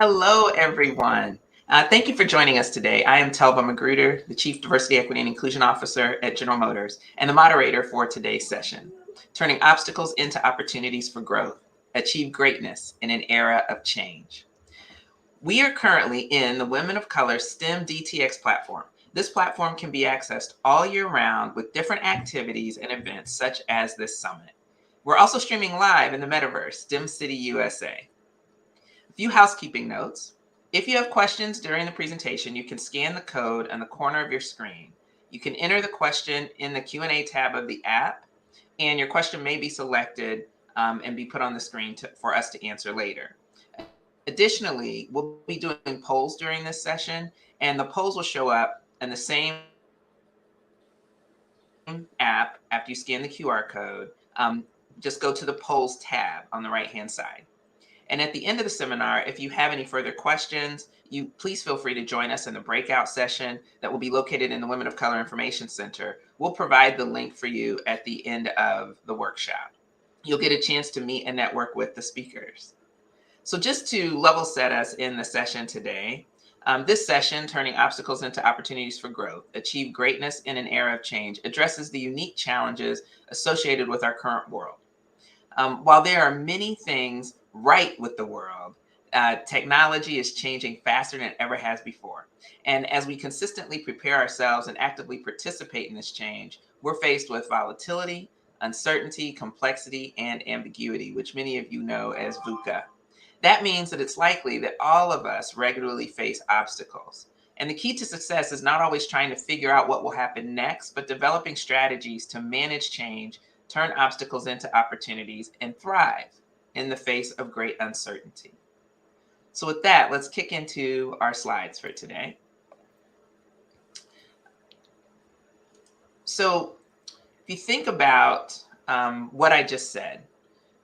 Hello, everyone. Thank you for joining us today. I am Telva Magruder, the Chief Diversity, Equity, and Inclusion Officer at General Motors, and the moderator for today's session, Turning Obstacles into Opportunities for Growth, Achieve Greatness in an Era of Change. We are currently in the Women of Color STEM DTX platform. This platform can be accessed all year round with different activities and events such as this summit. We're also streaming live in the metaverse, STEM City USA. A few housekeeping notes. If you have questions during the presentation, you can scan the code on the corner of your screen. You can enter the question in the Q&A tab of the app, and your question may be selected and be put on the screen for us to answer later. Additionally, we'll be doing polls during this session, and the polls will show up in the same app after you scan the QR code. Just go to the polls tab on the right-hand side. And at the end of the seminar, if you have any further questions, you please feel free to join us in the breakout session that will be located in the Women of Color Information Center. We'll provide the link for you at the end of the workshop. You'll get a chance to meet and network with the speakers. So just to level set us in the session today, this session, Turning Obstacles into Opportunities for Growth, Achieve Greatness in an Era of Change, addresses the unique challenges associated with our current world. While there are many things right with the world, technology is changing faster than it ever has before. And as we consistently prepare ourselves and actively participate in this change, we're faced with volatility, uncertainty, complexity, and ambiguity, which many of you know as VUCA. That means that it's likely that all of us regularly face obstacles. And the key to success is not always trying to figure out what will happen next, but developing strategies to manage change, turn obstacles into opportunities, and thrive in the face of great uncertainty. So with that, let's kick into our slides for today. So if you think about what I just said,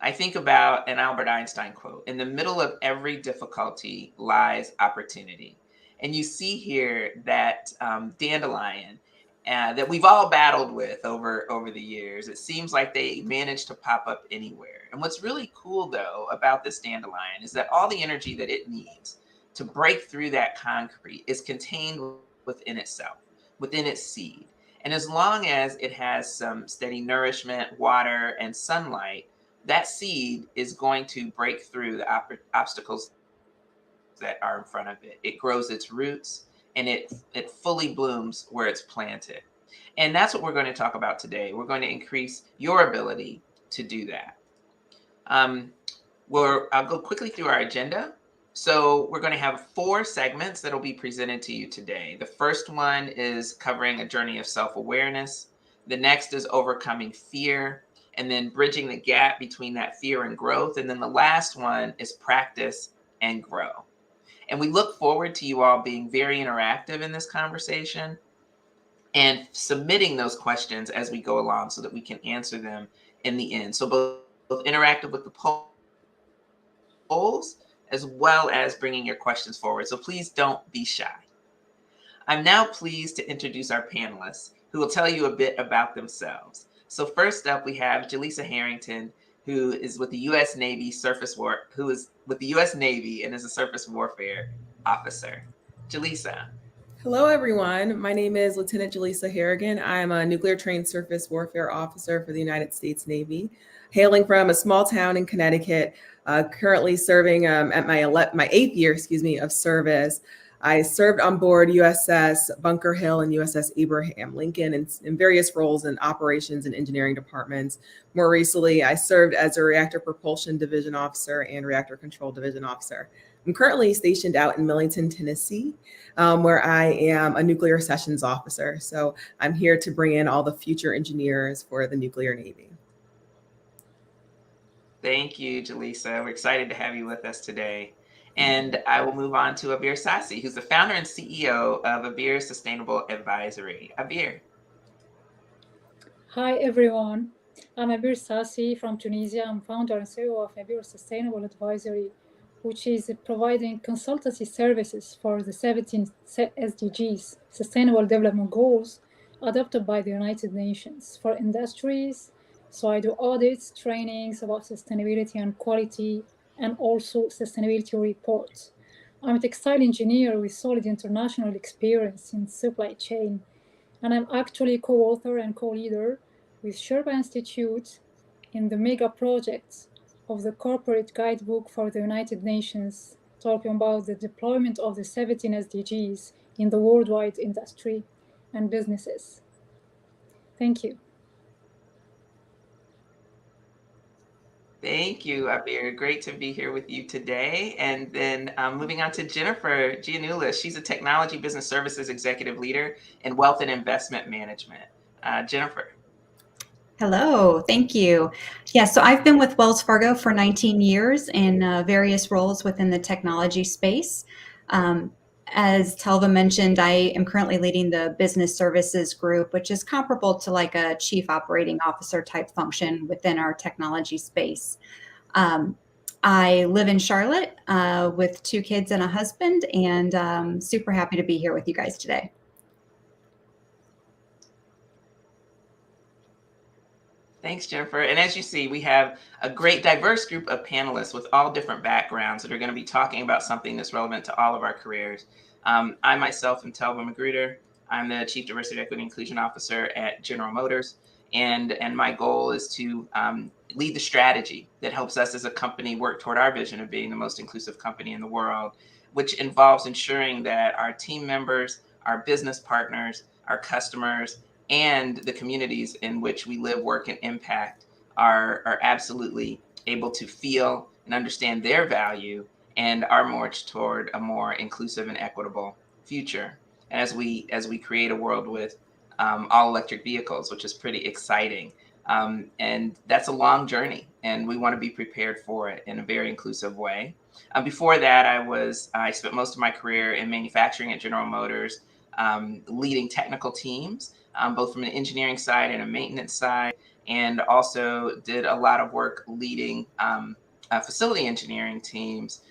I think about an Albert Einstein quote: in the middle of every difficulty lies opportunity. And you see here that dandelion that we've all battled with over the years. It seems like they manage to pop up anywhere. And what's really cool, though, about this dandelion is that all the energy that it needs to break through that concrete is contained within itself, within its seed. And as long as it has some steady nourishment, water, and sunlight, that seed is going to break through the obstacles that are in front of it. It grows its roots and it fully blooms where it's planted. And that's what we're going to talk about today. We're going to increase your ability to do that. I'll go quickly through our agenda. So we're going to have 4 segments that will be presented to you today. The first one is covering a journey of self-awareness. The next is overcoming fear, and then bridging the gap between that fear and growth. And then the last one is practice and grow. And we look forward to you all being very interactive in this conversation and submitting those questions as we go along so that we can answer them in the end. So both interactive with the polls as well as bringing your questions forward. So please don't be shy. I'm now pleased to introduce our panelists who will tell you a bit about themselves. So first up, we have Jaleesa Harrigan, who is with the U.S. Navy and is a surface warfare officer. Jaleesa. Hello, everyone. My name is Lieutenant Jaleesa Harrigan. I'm a nuclear trained surface warfare officer for the United States Navy, hailing from a small town in Connecticut, currently serving at my 8th year, of service. I served on board USS Bunker Hill and USS Abraham Lincoln in various roles in operations and engineering departments. More recently, I served as a reactor propulsion division officer and reactor control division officer. I'm currently stationed out in Millington, Tennessee, where I am a nuclear sessions officer. So I'm here to bring in all the future engineers for the nuclear Navy. Thank you, Jaleesa. We're excited to have you with us today. And I will move on to Abir Sassi, who's the founder and CEO of Abir Sustainable Advisory. Abir. Hi, everyone. I'm Abir Sassi from Tunisia. I'm founder and CEO of Abir Sustainable Advisory, which is providing consultancy services for the 17 SDGs, Sustainable Development Goals, adopted by the United Nations for industries. So I do audits, trainings about sustainability and quality, and also sustainability reports. I'm a textile engineer with solid international experience in supply chain, and I'm actually co-author and co-leader with Sherpa Institute in the mega project of the Corporate Guidebook for the United Nations, talking about the deployment of the 17 SDGs in the worldwide industry and businesses. Thank you. Thank you, Abir. Great to be here with you today. And then moving on to Jennifer Gianoulis. She's a technology business services executive leader in wealth and investment management. Jennifer. Hello, thank you. Yeah, so I've been with Wells Fargo for 19 years in various roles within the technology space. As Telva mentioned, I am currently leading the business services group, which is comparable to like a chief operating officer type function within our technology space. I live in Charlotte with 2 kids and a husband, and super happy to be here with you guys today. Thanks, Jennifer. And as you see, we have a great diverse group of panelists with all different backgrounds that are going to be talking about something that's relevant to all of our careers. I myself am Telva Magruder. I'm the Chief Diversity, Equity, and Inclusion Officer at General Motors. And my goal is to lead the strategy that helps us as a company work toward our vision of being the most inclusive company in the world, which involves ensuring that our team members, our business partners, our customers, and the communities in which we live, work, and impact are absolutely able to feel and understand their value and our march toward a more inclusive and equitable future. And as we create a world with all electric vehicles, which is pretty exciting. And that's a long journey, and we want to be prepared for it in a very inclusive way. Before that, I spent most of my career in manufacturing at General Motors, leading technical teams, both from an engineering side and a maintenance side, and also did a lot of work leading facility engineering teams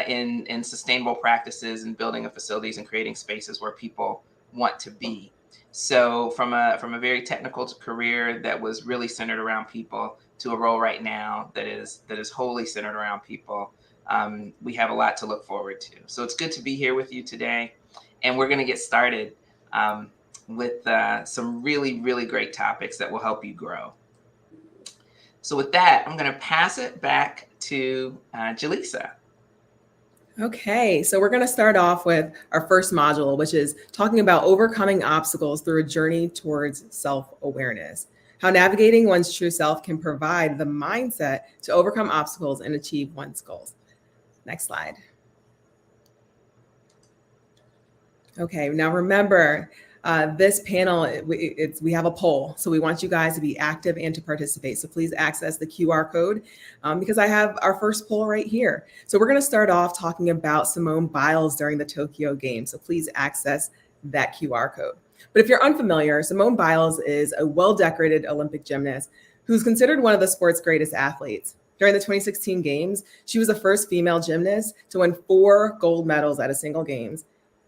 in sustainable practices and building of facilities and creating spaces where people want to be. So from a very technical career that was really centered around people to a role right now that is wholly centered around people, we have a lot to look forward to. So it's good to be here with you today, and we're going to get started with some really, really great topics that will help you grow. So with that, I'm going to pass it back to Jaleesa. Okay, so we're going to start off with our first module, which is talking about overcoming obstacles through a journey towards self-awareness. How navigating one's true self can provide the mindset to overcome obstacles and achieve one's goals. Next slide. Okay, now remember, this panel, we have a poll, so we want you guys to be active and to participate. So please access the QR code because I have our first poll right here. So we're going to start off talking about Simone Biles during the Tokyo Games. So please access that QR code. But if you're unfamiliar, Simone Biles is a well-decorated Olympic gymnast who's considered one of the sport's greatest athletes. During the 2016 Games, she was the first female gymnast to win 4 gold medals at a single Games.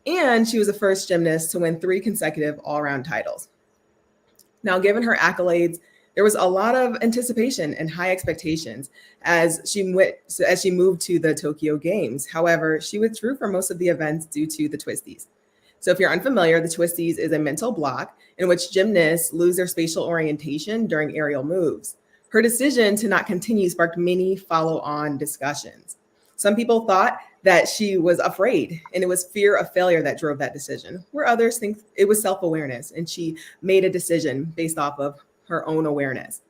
And she was the first gymnast to win 3 consecutive all-around titles. Now, given her accolades, there was a lot of anticipation and high expectations as she moved to the Tokyo Games. However, she withdrew from most of the events due to the twisties. So if you're unfamiliar, the twisties is a mental block in which gymnasts lose their spatial orientation during aerial moves. Her decision to not continue sparked many follow-on discussions. Some people thought that she was afraid and it was fear of failure that drove that decision, where others think it was self-awareness and she made a decision based off of her own awareness.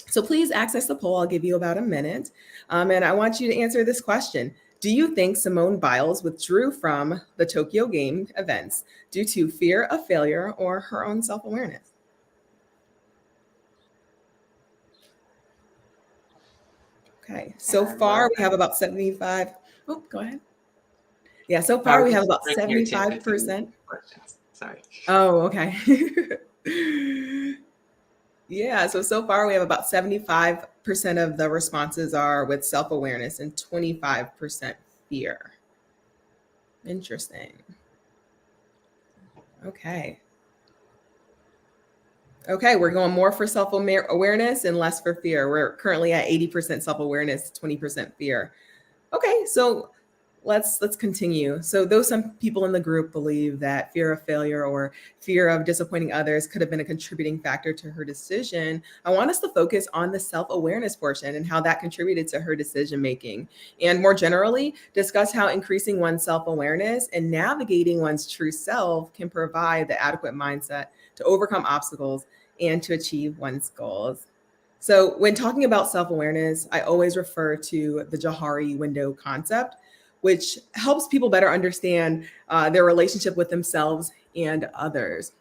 So please access the poll. I'll give you about a minute. And I want you to answer this question. Do you think Simone Biles withdrew from the Tokyo Game events due to fear of failure or her own self-awareness? Okay, so far we have about 75. Oh, go ahead. Yeah, so far we have about 75%. Sorry. Oh, okay. Yeah, so far we have about 75% of the responses are with self-awareness and 25% fear. Interesting. Okay. Okay, we're going more for self-awareness and less for fear. We're currently at 80% self-awareness, 20% fear. Okay, so let's continue. So though some people in the group believe that fear of failure or fear of disappointing others could have been a contributing factor to her decision, I want us to focus on the self-awareness portion and how that contributed to her decision making. And more generally, discuss how increasing one's self-awareness and navigating one's true self can provide the adequate mindset to overcome obstacles and to achieve one's goals. So when talking about self-awareness, I always refer to the Johari window concept, which helps people better understand their relationship with themselves and others.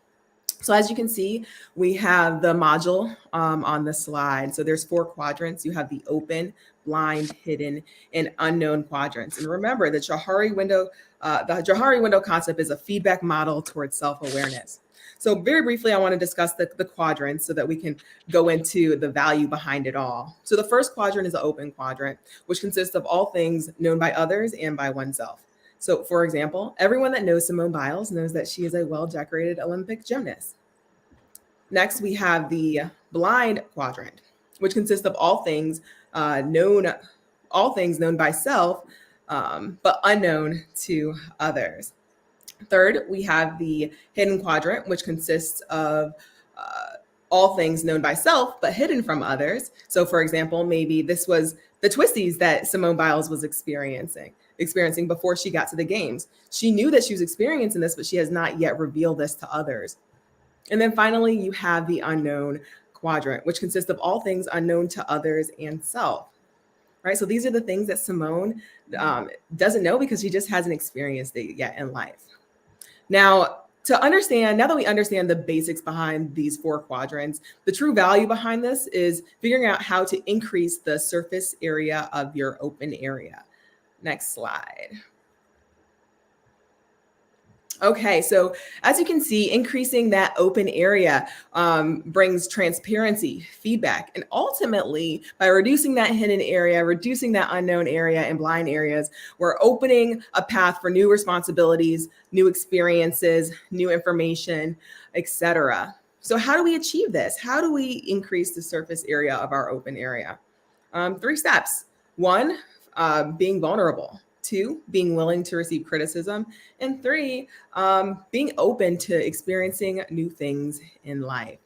So as you can see, we have the module on the slide. So there's 4 quadrants. You have the open, blind, hidden, and unknown quadrants. And remember, the Johari window concept is a feedback model towards self-awareness. So very briefly, I want to discuss the quadrants so that we can go into the value behind it all. So the first quadrant is the open quadrant, which consists of all things known by others and by oneself. So for example, everyone that knows Simone Biles knows that she is a well-decorated Olympic gymnast. Next, we have the blind quadrant, which consists of all things known by self, but unknown to others. Third, we have the hidden quadrant, which consists of all things known by self, but hidden from others. So for example, maybe this was the twisties that Simone Biles was experiencing before she got to the games. She knew that she was experiencing this, but she has not yet revealed this to others. And then finally, you have the unknown quadrant, which consists of all things unknown to others and self. Right? So these are the things that Simone doesn't know because she just hasn't experienced it yet in life. Now that we understand the basics behind these 4 quadrants, the true value behind this is figuring out how to increase the surface area of your open area. Next slide. Okay, so as you can see, increasing that open area brings transparency, feedback, and ultimately by reducing that hidden area, reducing that unknown area and blind areas, we're opening a path for new responsibilities, new experiences, new information, etc. So how do we achieve this? How do we increase the surface area of our open area? 3 steps. 1, being vulnerable. 2, being willing to receive criticism. And 3, being open to experiencing new things in life.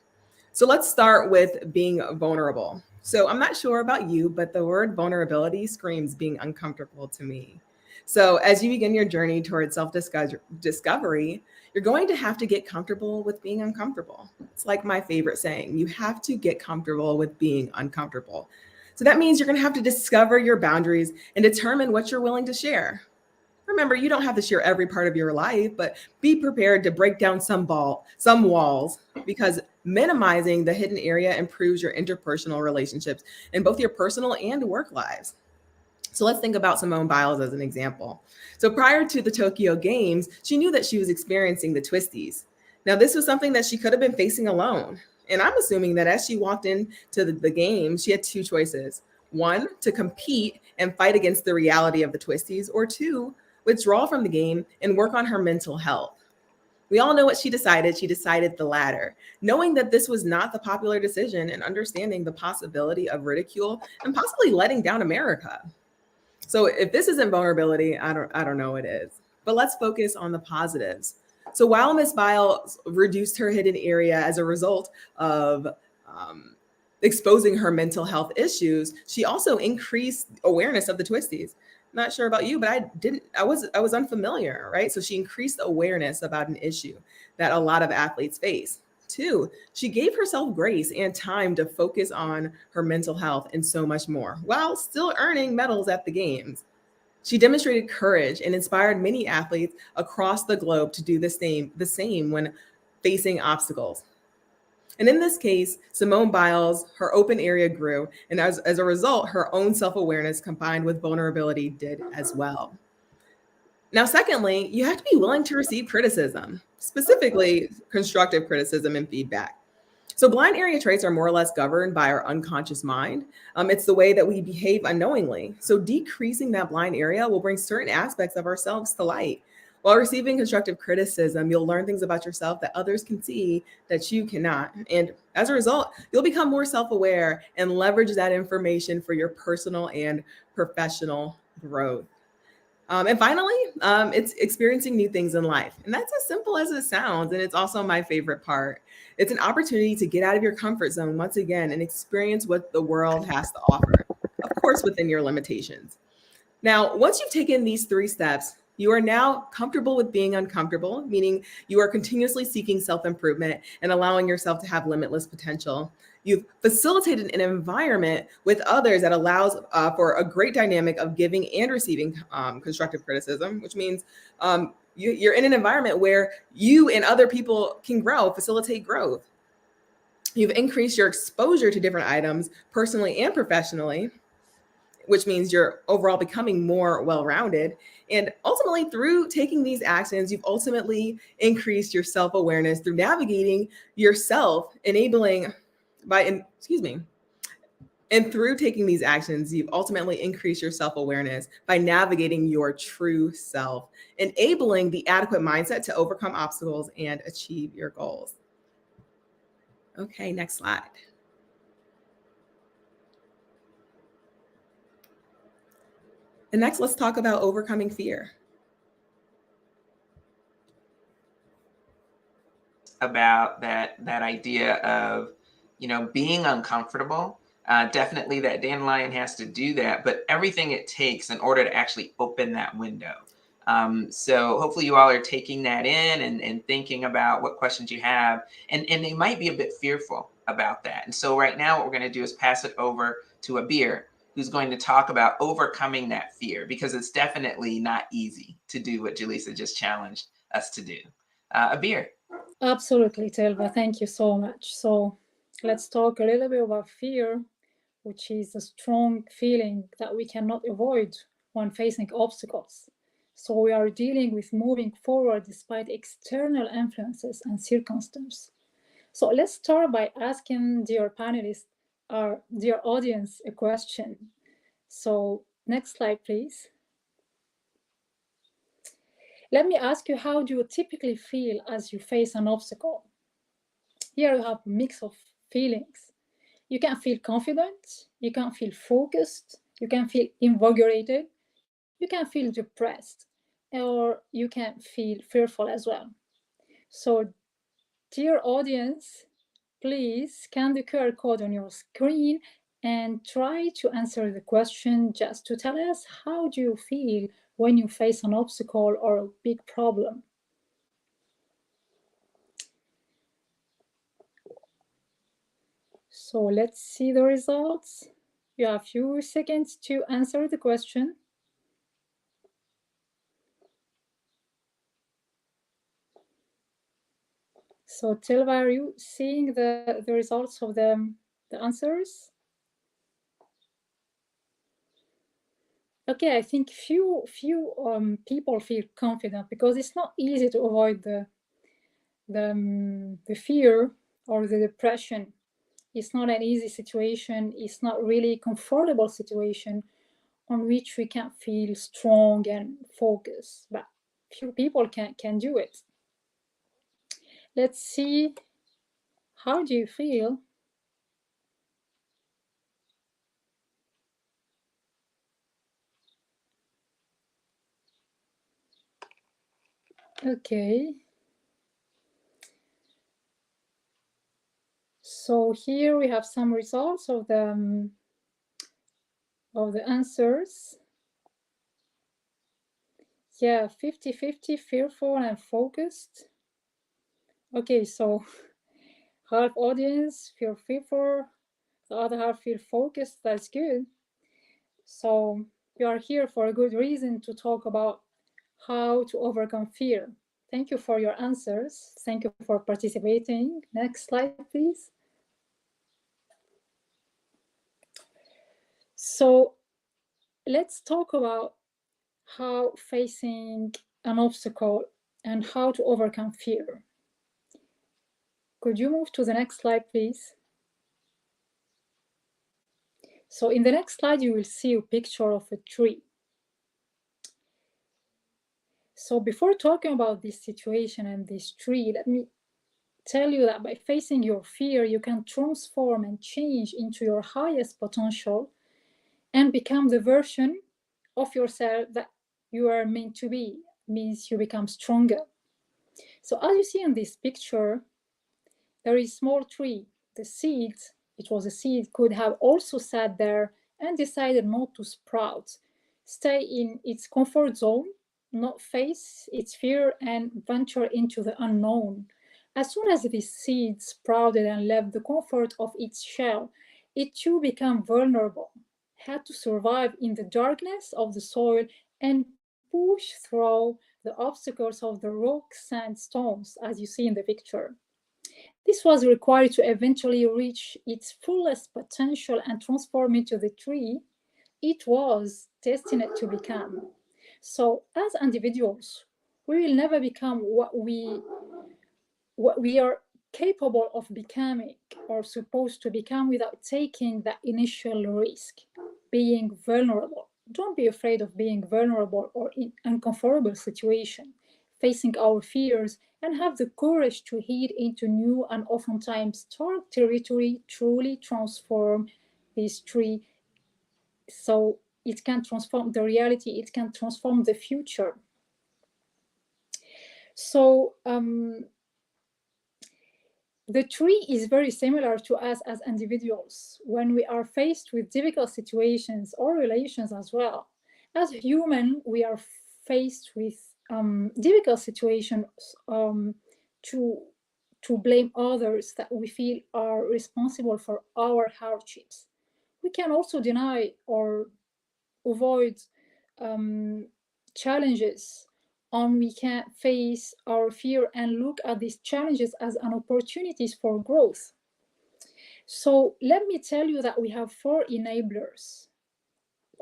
So let's start with being vulnerable. So I'm not sure about you, but the word vulnerability screams being uncomfortable to me. So as you begin your journey towards self-discovery, you're going to have to get comfortable with being uncomfortable. It's like my favorite saying, you have to get comfortable with being uncomfortable. So that means you're going to have to discover your boundaries and determine what you're willing to share. Remember, you don't have to share every part of your life, but be prepared to break down some walls, because minimizing the hidden area improves your interpersonal relationships in both your personal and work lives. So let's think about Simone Biles as an example. So prior to the Tokyo Games, she knew that she was experiencing the twisties. Now, this was something that she could have been facing alone. And I'm assuming that as she walked into the game, she had 2 choices. 1, to compete and fight against the reality of the twisties, or 2, withdraw from the game and work on her mental health. We all know what she decided. She decided the latter, knowing that this was not the popular decision and understanding the possibility of ridicule and possibly letting down America. So if this isn't vulnerability, I don't know what is. But let's focus on the positives. So while Miss Biles reduced her hidden area as a result of exposing her mental health issues, she also increased awareness of the twisties. Not sure about you, but I was unfamiliar, right? So she increased awareness about an issue that a lot of athletes face. 2, she gave herself grace and time to focus on her mental health and so much more, while still earning medals at the games. She demonstrated courage and inspired many athletes across the globe to do the same when facing obstacles. And in this case, Simone Biles, her open area grew, and as a result, her own self-awareness combined with vulnerability did as well. Now, secondly, you have to be willing to receive criticism, specifically constructive criticism and feedback. So blind area traits are more or less governed by our unconscious mind. It's the way that we behave unknowingly. So decreasing that blind area will bring certain aspects of ourselves to light. While receiving constructive criticism, you'll learn things about yourself that others can see that you cannot. And as a result, you'll become more self-aware and leverage that information for your personal and professional growth. And finally, it's experiencing new things in life. And that's as simple as it sounds. And it's also my favorite part. It's an opportunity to get out of your comfort zone once again and experience what the world has to offer, of course, within your limitations. Now, once you've taken these 3 steps, you are now comfortable with being uncomfortable, meaning you are continuously seeking self improvement and allowing yourself to have limitless potential. You've facilitated an environment with others that allows for a great dynamic of giving and receiving constructive criticism, which means you're in an environment where you and other people can grow, facilitate growth. You've increased your exposure to different items personally and professionally, which means you're overall becoming more well-rounded. And ultimately, through taking these actions, you've ultimately increased your self-awareness through navigating yourself, and through taking these actions, you've ultimately increased your self-awareness by navigating your true self, enabling the adequate mindset to overcome obstacles and achieve your goals. Okay, next slide. And next, let's talk about overcoming fear. About that idea of, being uncomfortable. Definitely that dandelion has to do that, but everything it takes in order to actually open that window. So hopefully you all are taking that in and thinking about what questions you have, and they might be a bit fearful about that. And so right now what we're going to do is pass it over to Abir, who's going to talk about overcoming that fear, because it's definitely not easy to do what Jaleesa just challenged us to do. Abir. Absolutely, Telva. Thank you so much. So let's talk a little bit about fear, which is a strong feeling that we cannot avoid when facing obstacles. So we are dealing with moving forward despite external influences and circumstances. So let's start by asking dear panelists, our dear audience, a question. So next slide, please. Let me ask you, how do you typically feel as you face an obstacle? Here you have a mix of feelings. You can feel confident, you can feel focused, you can feel invigorated, you can feel depressed, or you can feel fearful as well. So, dear audience, please scan the QR code on your screen and try to answer the question just to tell us, how do you feel when you face an obstacle or a big problem? So let's see the results. You have a few seconds to answer the question. So Telva, are you seeing the results of the answers? Okay, I think few people feel confident, because it's not easy to avoid the fear or the depression. It's not an easy situation. It's not really a comfortable situation on which we can feel strong and focused, but few people can do it. Let's see, how do you feel? Okay. So here we have some results of the answers. Yeah, 50-50, fearful and focused. Okay, so half audience feel fearful, the other half feel focused. That's good. So you are here for a good reason, to talk about how to overcome fear. Thank you for your answers. Thank you for participating. Next slide, please. So let's talk about how facing an obstacle and how to overcome fear. Could you move to the next slide, please? So in the next slide, you will see a picture of a tree. So before talking about this situation and this tree, let me tell you that by facing your fear, you can transform and change into your highest potential and become the version of yourself that you are meant to be, means you become stronger. So as you see in this picture, there is a small tree. The seed, it was a seed, could have also sat there and decided not to sprout, stay in its comfort zone, not face its fear and venture into the unknown. As soon as this seed sprouted and left the comfort of its shell, it too became vulnerable, had to survive in the darkness of the soil and push through the obstacles of the rock, sand, stones, as you see in the picture. This was required to eventually reach its fullest potential and transform into the tree it was destined to become. So, as individuals, we will never become what we are capable of becoming or supposed to become without taking that initial risk, being vulnerable. Don't be afraid of being vulnerable or in uncomfortable situation, facing our fears, and have the courage to head into new and oftentimes dark territory, truly transform this tree so it can transform the reality, it can transform the future. So the tree is very similar to us as individuals when we are faced with difficult situations or relations as well. As human, we are faced with difficult situations to blame others that we feel are responsible for our hardships. We can also deny or avoid challenges, and we can face our fear and look at these challenges as an opportunities for growth. So let me tell you that we have 4 enablers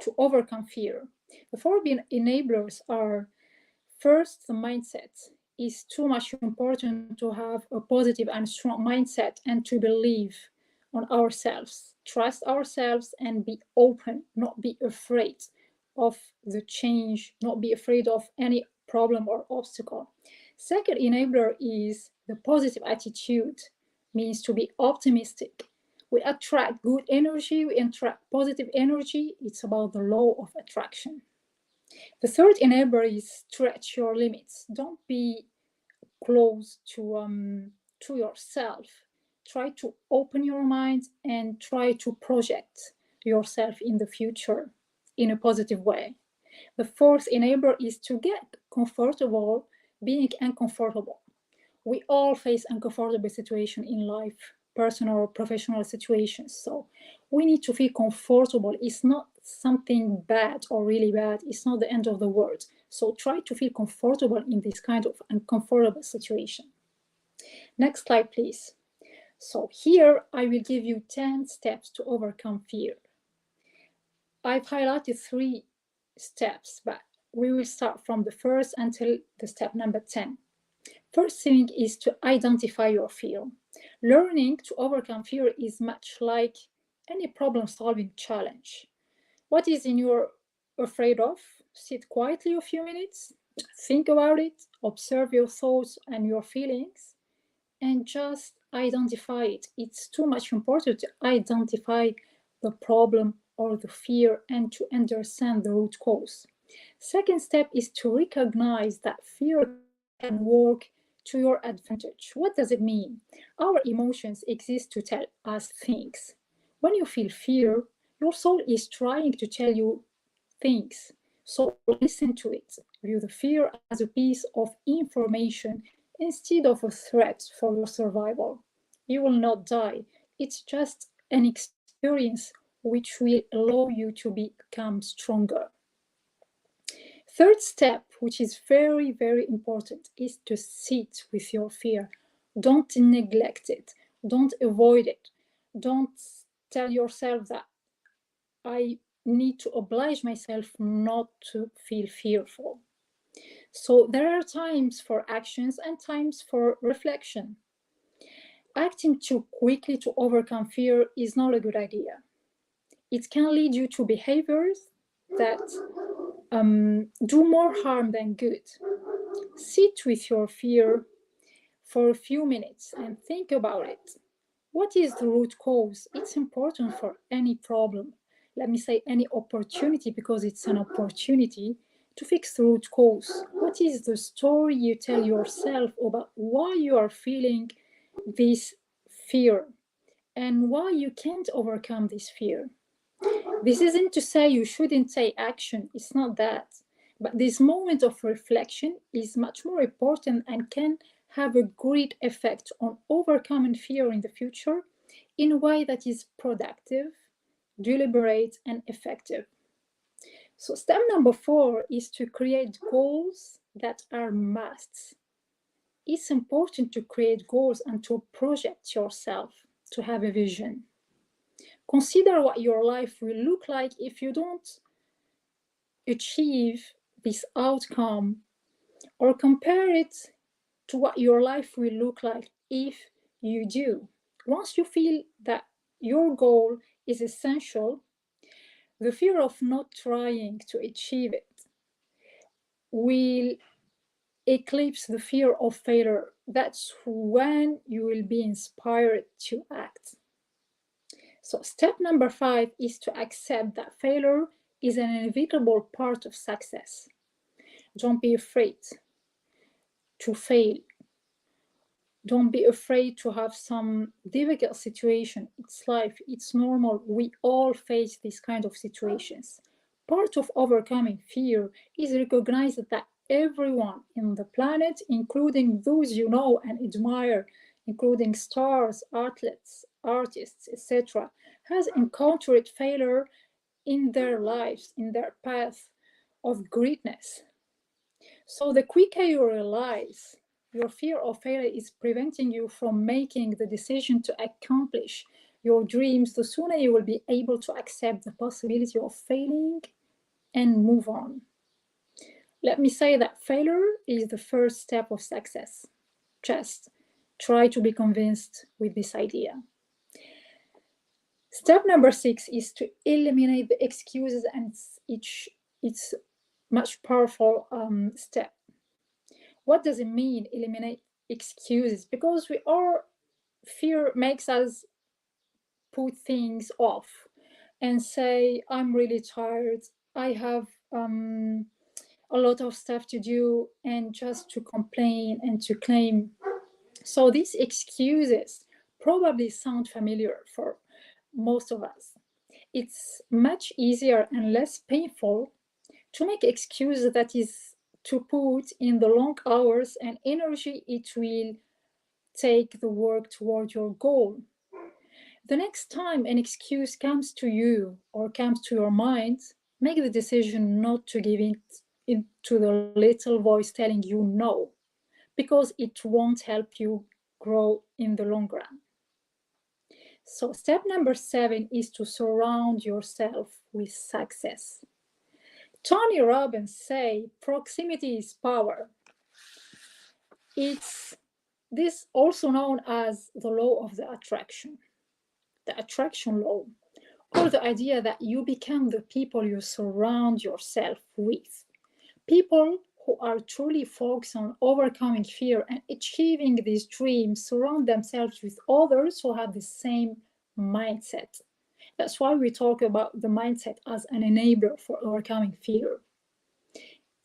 to overcome fear. The 4 enablers are: first, the mindset. Is too much important to have a positive and strong mindset and to believe on ourselves, trust ourselves, and be open, not be afraid of the change, not be afraid of any problem or obstacle. Second enabler is the positive attitude, means to be optimistic. We attract good energy, we attract positive energy. It's about the law of attraction. The third enabler is stretch your limits. Don't be close to yourself. Try to open your mind and try to project yourself in the future in a positive way. The fourth enabler is to get comfortable being uncomfortable. We all face uncomfortable situations in life, personal or professional situations. So we need to feel comfortable. It's not something bad or really bad. It's not the end of the world. So try to feel comfortable in this kind of uncomfortable situation. Next slide, please. So here I will give you 10 steps to overcome fear. I've highlighted 3 steps, but we will start from the first until the step number 10. First thing is to identify your fear. Learning to overcome fear is much like any problem-solving challenge. What is you're afraid of? Sit quietly a few minutes, think about it, observe your thoughts and your feelings, and just identify it. It's too much important to identify the problem or the fear and to understand the root cause. Second step is to recognize that fear can work to your advantage. What does it mean? Our emotions exist to tell us things. When you feel fear, your soul is trying to tell you things. So listen to it. View the fear as a piece of information instead of a threat for your survival. You will not die. It's just an experience which will allow you to become stronger. Third step, which is very, very important, is to sit with your fear. Don't neglect it. Don't avoid it. Don't tell yourself that I need to oblige myself not to feel fearful. So there are times for actions and times for reflection. Acting too quickly to overcome fear is not a good idea. It can lead you to behaviors that do more harm than good. Sit with your fear for a few minutes and think about it. What is the root cause? It's important for any problem, let me say any opportunity, because it's an opportunity to fix the root cause. What is the story you tell yourself about why you are feeling this fear and why you can't overcome this fear? This isn't to say you shouldn't take action, it's not that. But this moment of reflection is much more important and can have a great effect on overcoming fear in the future in a way that is productive, deliberate, and effective. So step number 4 is to create goals that are musts. It's important to create goals and to project yourself, to have a vision. Consider what your life will look like if you don't achieve this outcome, or compare it to what your life will look like if you do. Once you feel that your goal is essential, the fear of not trying to achieve it will eclipse the fear of failure. That's when you will be inspired to act. So step number 5 is to accept that failure is an inevitable part of success. Don't be afraid to fail. Don't be afraid to have some difficult situation. It's life, it's normal. We all face these kind of situations. Part of overcoming fear is recognize that everyone in the planet, including those you know and admire, including stars, athletes, artists, etc., has encountered failure in their lives, in their path of greatness. So the quicker you realize your fear of failure is preventing you from making the decision to accomplish your dreams, the sooner you will be able to accept the possibility of failing and move on. Let me say that failure is the first step of success. Just try to be convinced with this idea. Step number 6 is to eliminate the excuses, and it's much powerful step. What does it mean, eliminate excuses? Because fear makes us put things off and say, I'm really tired, I have a lot of stuff to do, and just to complain and to claim. So these excuses probably sound familiar for most of us. It's much easier and less painful to make excuses that is to put in the long hours and energy it will take the work toward your goal. The next time an excuse comes to you or comes to your mind, make the decision not to give it into the little voice telling you no, because it won't help you grow in the long run. So step number 7 is to surround yourself with success. Tony Robbins say proximity is power. It's this also known as the law of the attraction law, or the idea that you become the people you surround yourself with. People who are truly focused on overcoming fear and achieving these dreams surround themselves with others who have the same mindset. That's why we talk about the mindset as an enabler for overcoming fear.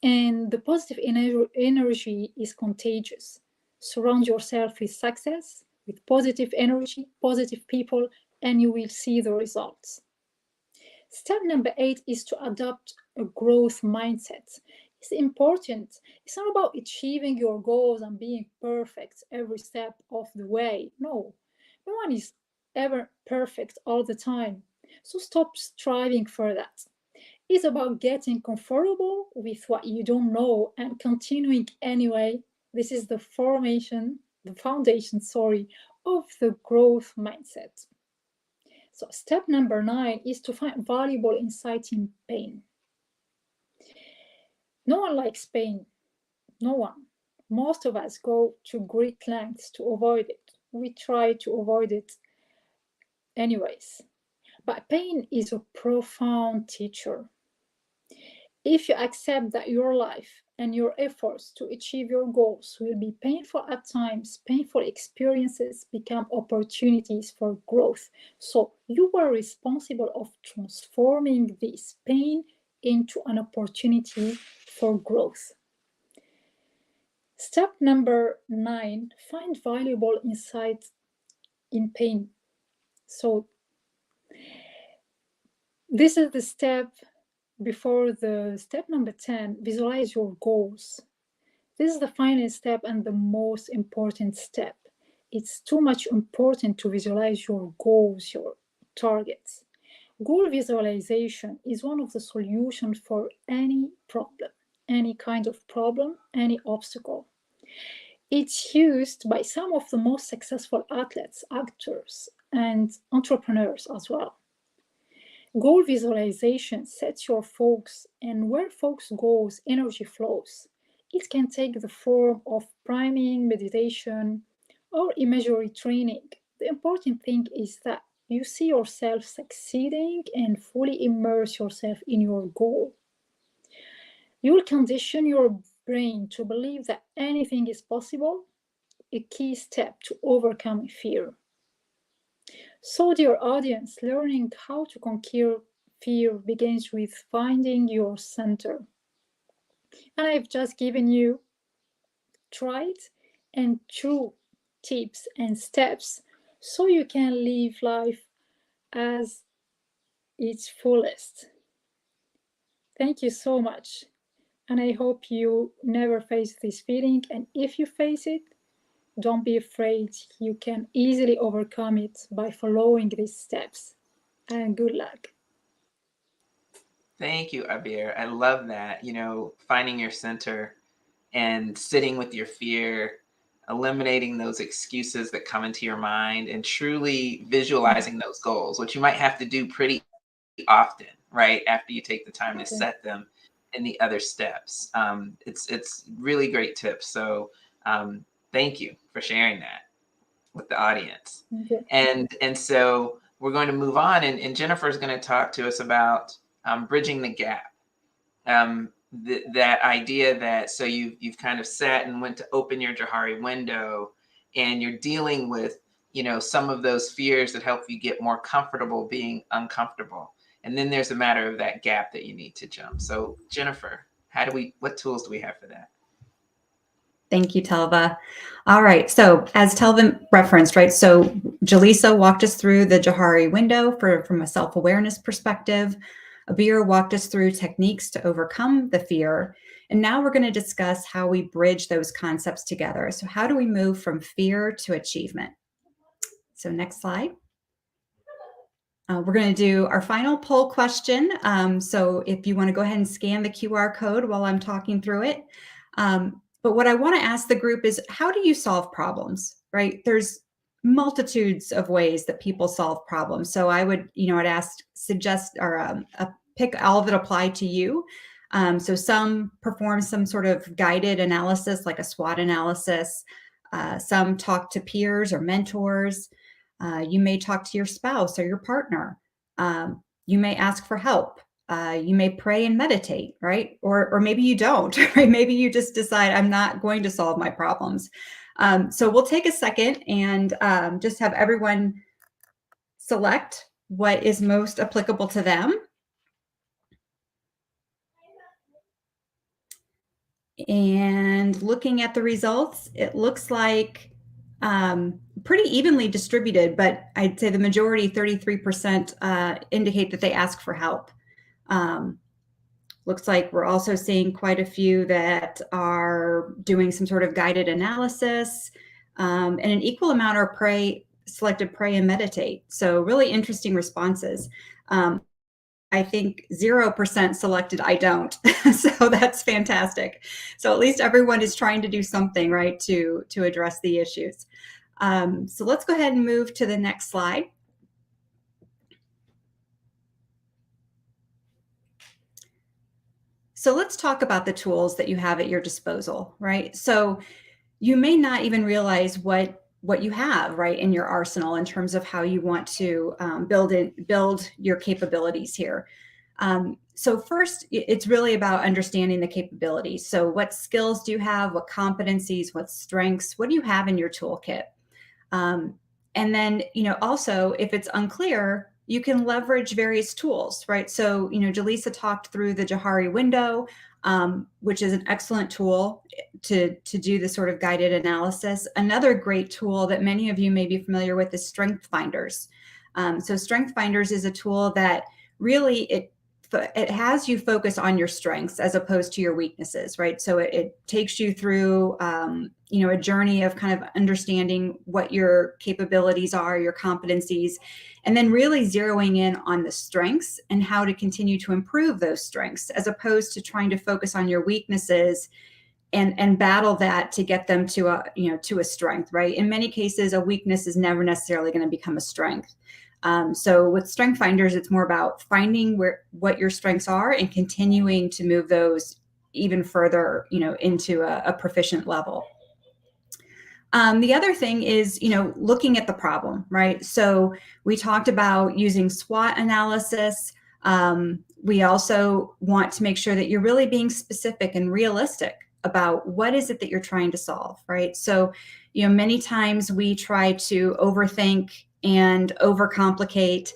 And the positive energy is contagious. Surround yourself with success, with positive energy, positive people, and you will see the results. Step number 8 is to adopt a growth mindset. It's important. It's not about achieving your goals and being perfect every step of the way. No one is ever perfect all the time. So stop striving for that. It's about getting comfortable with what you don't know and continuing anyway. This is the foundation, of the growth mindset. So step number 9 is to find valuable insight in pain. No one likes pain. No one. Most of us go to great lengths to avoid it. We try to avoid it anyways. But pain is a profound teacher. If you accept that your life and your efforts to achieve your goals will be painful at times, painful experiences become opportunities for growth. So you are responsible of transforming this pain into an opportunity for growth. Step number 9, find valuable insight in pain. So this is the step before the step number 10, visualize your goals. This is the final step and the most important step. It's too much important to visualize your goals, your targets. Goal visualization is one of the solutions for any problem, any kind of problem, any obstacle. It's used by some of the most successful athletes, actors, and entrepreneurs as well. Goal visualization sets your focus, and where focus goes, energy flows. It can take the form of priming, meditation, or imagery training. The important thing is that you see yourself succeeding and fully immerse yourself in your goal. You will condition your brain to believe that anything is possible, a key step to overcoming fear. So, dear audience, learning how to conquer fear begins with finding your center. And I've just given you tried and true tips and steps so you can live life as its fullest. Thank you so much. And I hope you never face this feeling. And if you face it, don't be afraid. You can easily overcome it by following these steps. And good luck. Thank you, Abir. I love that. Finding your center and sitting with your fear, eliminating those excuses that come into your mind, and truly visualizing those goals, which you might have to do pretty often, right? After you take the time to set them in the other steps. It's really great tips. So thank you for sharing that with the audience. And so we're going to move on, and Jennifer is going to talk to us about bridging the gap. That idea that, so you've kind of sat and went to open your Johari window, and you're dealing with, some of those fears that help you get more comfortable being uncomfortable. And then there's a matter of that gap that you need to jump. So Jennifer, what tools do we have for that? Thank you, Telva. All right. So as Telva referenced, right? So Jaleesa walked us through the Johari window from a self-awareness perspective. Abir walked us through techniques to overcome the fear. And now we're going to discuss how we bridge those concepts together. So how do we move from fear to achievement? So next slide. We're going to do our final poll question. So if you want to go ahead and scan the QR code while I'm talking through it. But what I want to ask the group is, how do you solve problems, right? There's multitudes of ways that people solve problems. So I would, I'd suggest or pick all that apply to you. So some perform some sort of guided analysis, like a SWOT analysis. Some talk to peers or mentors. You may talk to your spouse or your partner. You may ask for help. You may pray and meditate, right? Or maybe you don't, right? Maybe you just decide, I'm not going to solve my problems. So we'll take a second and just have everyone select what is most applicable to them. And looking at the results, it looks like pretty evenly distributed, but I'd say the majority, 33%, indicate that they ask for help. Looks like we're also seeing quite a few that are doing some sort of guided analysis, and an equal amount are selected pray and meditate. So really interesting responses. I think 0% selected I don't. So that's fantastic. So at least everyone is trying to do something, right, to address the issues. So let's go ahead and move to the next slide. So let's talk about the tools that you have at your disposal, right? So you may not even realize what you have, right, in your arsenal in terms of how you want to build your capabilities here. So first, it's really about understanding the capabilities. So what skills do you have? What competencies? What strengths? What do you have in your toolkit? And then, also, if it's unclear, you can leverage various tools, right? So, Jaleesa talked through the Johari window, which is an excellent tool to do the sort of guided analysis. Another great tool that many of you may be familiar with is Strength Finders. So Strength Finders is a tool that really it has you focus on your strengths as opposed to your weaknesses, right? So it takes you through, a journey of kind of understanding what your capabilities are, your competencies, and then really zeroing in on the strengths and how to continue to improve those strengths, as opposed to trying to focus on your weaknesses and battle that to get them to a strength, right? In many cases, a weakness is never necessarily going to become a strength. So with Strength Finders, it's more about finding what your strengths are and continuing to move those even further, into a proficient level. The other thing is, looking at the problem, right? So we talked about using SWOT analysis. We also want to make sure that you're really being specific and realistic about what is it that you're trying to solve, right? So, many times we try to overthink and overcomplicate.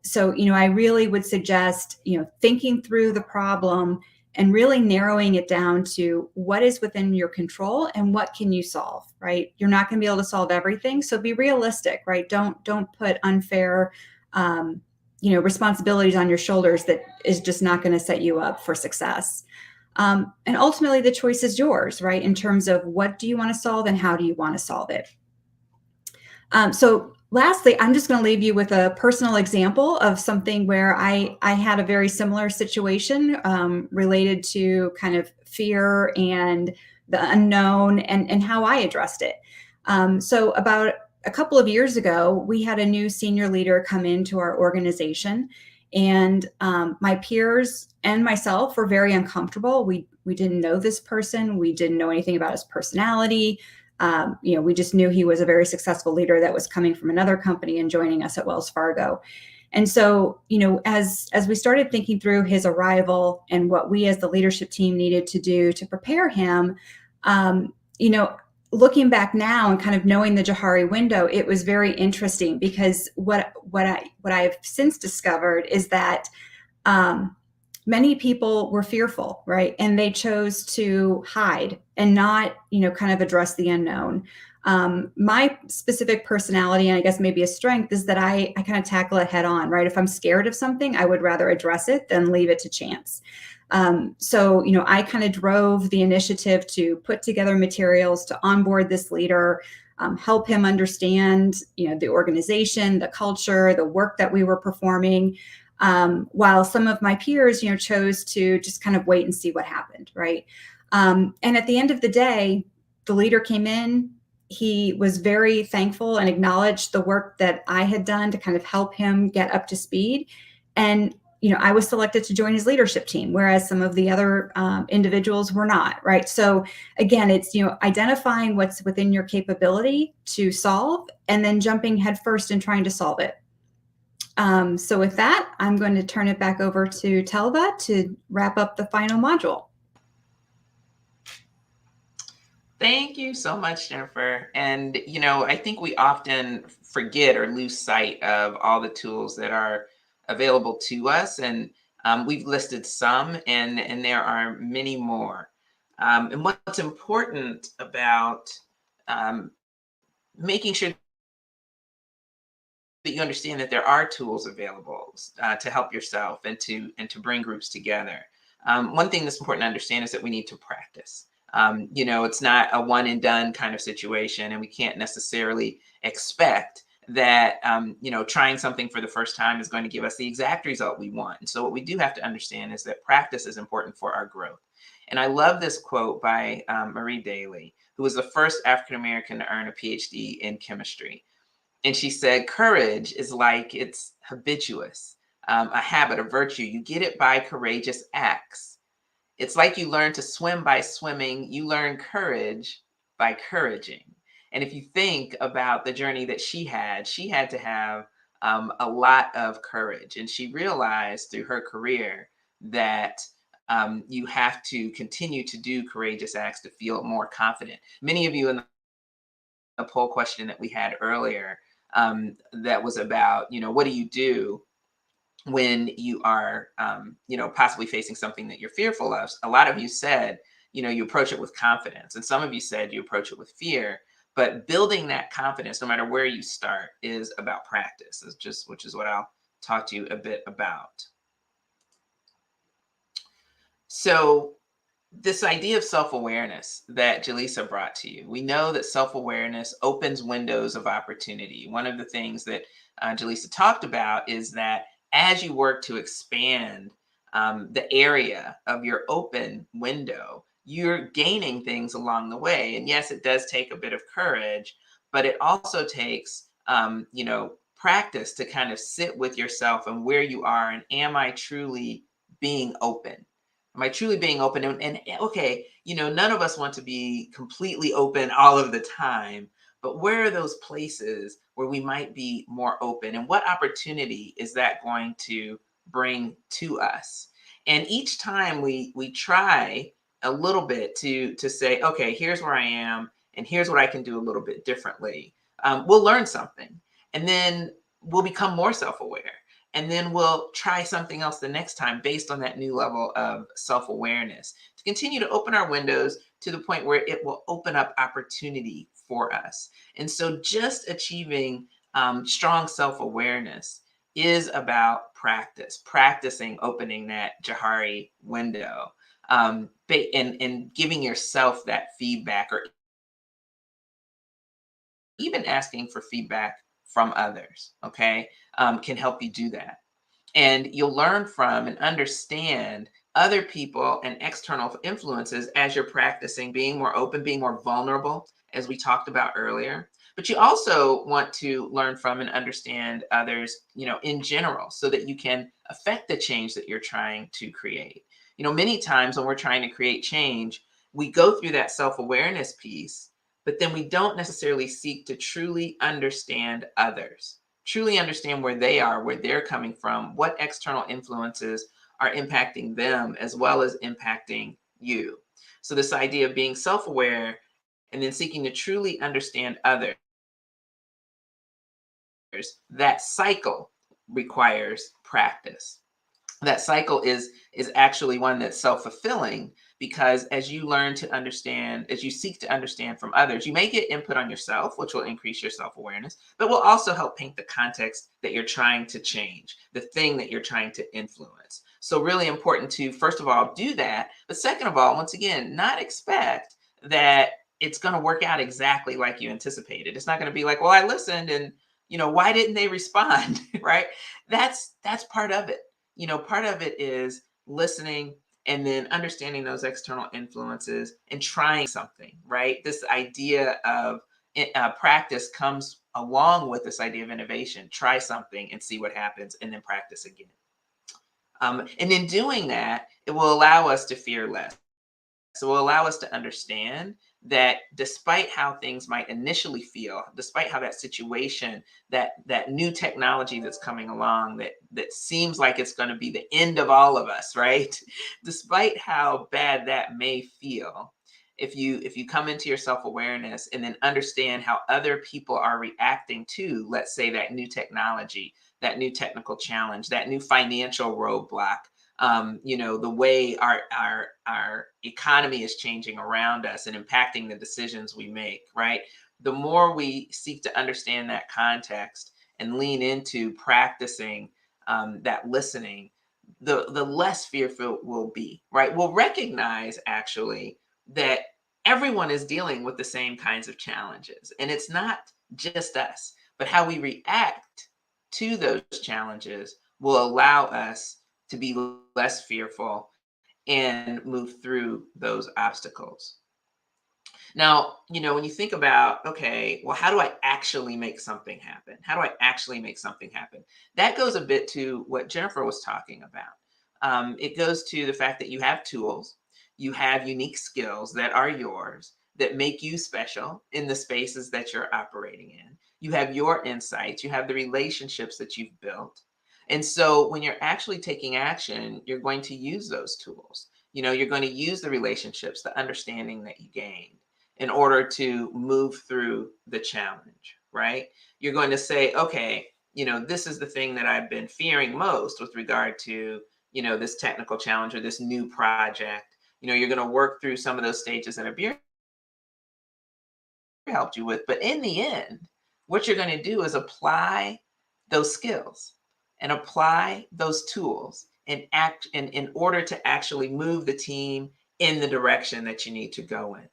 So, I really would suggest, thinking through the problem and really narrowing it down to what is within your control and what can you solve, right? You're not going to be able to solve everything. So be realistic, right? Don't put unfair, responsibilities on your shoulders that is just not going to set you up for success. And ultimately the choice is yours, right? In terms of what do you want to solve and how do you want to solve it? So lastly, I'm just going to leave you with a personal example of something where I had a very similar situation related to kind of fear and the unknown and how I addressed it. So about a couple of years ago, we had a new senior leader come into our organization, and my peers and myself were very uncomfortable. We didn't know this person. We didn't know anything about his personality. We just knew he was a very successful leader that was coming from another company and joining us at Wells Fargo. And so, as we started thinking through his arrival and what we as the leadership team needed to do to prepare him, looking back now and kind of knowing the Johari window, it was very interesting because what I've since discovered is that many people were fearful, right? And they chose to hide and not, kind of address the unknown. My specific personality, and I guess maybe a strength, is that I kind of tackle it head on, right? If I'm scared of something, I would rather address it than leave it to chance. So, I kind of drove the initiative to put together materials to onboard this leader, help him understand, the organization, the culture, the work that we were performing. While some of my peers, chose to just kind of wait and see what happened, right? And at the end of the day, the leader came in. He was very thankful and acknowledged the work that I had done to kind of help him get up to speed. And, I was selected to join his leadership team, whereas some of the other individuals were not, right? So again, it's, identifying what's within your capability to solve and then jumping headfirst and trying to solve it. So with that, I'm going to turn it back over to Telva to wrap up the final module. Thank you so much, Jennifer. And, I think we often forget or lose sight of all the tools that are available to us. And we've listed some, and there are many more. And what's important about making sure that you understand that there are tools available to help yourself and to bring groups together. One thing that's important to understand is that we need to practice. It's not a one and done kind of situation, and we can't necessarily expect that, trying something for the first time is going to give us the exact result we want. And so what we do have to understand is that practice is important for our growth. And I love this quote by Marie Daly, who was the first African-American to earn a PhD in chemistry. And she said, courage is like it's habituous, a habit, a virtue. You get it by courageous acts. It's like you learn to swim by swimming. You learn courage by couraging. And if you think about the journey that she had to have a lot of courage. And she realized through her career that you have to continue to do courageous acts to feel more confident. Many of you in the poll question that we had earlier that was about, what do you do when you are, possibly facing something that you're fearful of? A lot of you said, you approach it with confidence, and some of you said you approach it with fear. But building that confidence, no matter where you start, is about practice. Which is what I'll talk to you a bit about. So, this idea of self-awareness that Jaleesa brought to you, we know that self-awareness opens windows of opportunity. One of the things that Jaleesa talked about is that as you work to expand the area of your open window, you're gaining things along the way. And yes, it does take a bit of courage, but it also takes, practice to kind of sit with yourself and where you are, and am I truly being open? Am I truly being open? And okay, none of us want to be completely open all of the time, but where are those places where we might be more open? And what opportunity is that going to bring to us? And each time we try a little bit to say, okay, here's where I am, and here's what I can do a little bit differently. We'll learn something, and then we'll become more self-aware. And then we'll try something else the next time based on that new level of self-awareness, to continue to open our windows to the point where it will open up opportunity for us. And so just achieving strong self-awareness is about practicing opening that Johari window, and giving yourself that feedback, or even asking for feedback from others, okay, can help you do that. And you'll learn from and understand other people and external influences as you're practicing being more open, being more vulnerable, as we talked about earlier. But you also want to learn from and understand others, in general, so that you can affect the change that you're trying to create. Many times when we're trying to create change, we go through that self-awareness piece, but then we don't necessarily seek to truly understand others, truly understand where they are, where they're coming from, what external influences are impacting them as well as impacting you. So this idea of being self-aware and then seeking to truly understand others, that cycle requires practice. That cycle is actually one that's self-fulfilling, because as you learn to understand, as you seek to understand from others, you may get input on yourself, which will increase your self-awareness, but will also help paint the context that you're trying to change, the thing that you're trying to influence. So really important to, first of all, do that, but second of all, once again, not expect that it's going to work out exactly like you anticipated. It's not going to be like, well, I listened and why didn't they respond? Right? That's part of it. Part of it is listening and then understanding those external influences and trying something, right? This idea of practice comes along with this idea of innovation. Try something and see what happens, and then practice again. And in doing that, it will allow us to fear less. So it will allow us to understand that despite how things might initially feel, despite how that situation, that new technology that's coming along, that seems like it's going to be the end of all of us, right? Despite how bad that may feel, if you come into your self-awareness and then understand how other people are reacting to, let's say, that new technology, that new technical challenge, that new financial roadblock, the way our economy is changing around us and impacting the decisions we make, right? The more we seek to understand that context and lean into practicing that listening, the less fearful we'll be, right? We'll recognize actually that everyone is dealing with the same kinds of challenges, and it's not just us, but how we react to those challenges will allow us to be less fearful and move through those obstacles. Now, when you think about, okay, well, how do I actually make something happen? How do I actually make something happen? That goes a bit to what Jennifer was talking about. It goes to the fact that you have tools, you have unique skills that are yours, that make you special in the spaces that you're operating in. You have your insights, you have the relationships that you've built. And so when you're actually taking action, you're going to use those tools. You're going to use the relationships, the understanding that you gained in order to move through the challenge. right? You're going to say, okay, this is the thing that I've been fearing most with regard to, this technical challenge or this new project. You're going to work through some of those stages that Abir helped you with. But in the end, what you're going to do is apply those skills and apply those tools and act in order to actually move the team in the direction that you need to go in,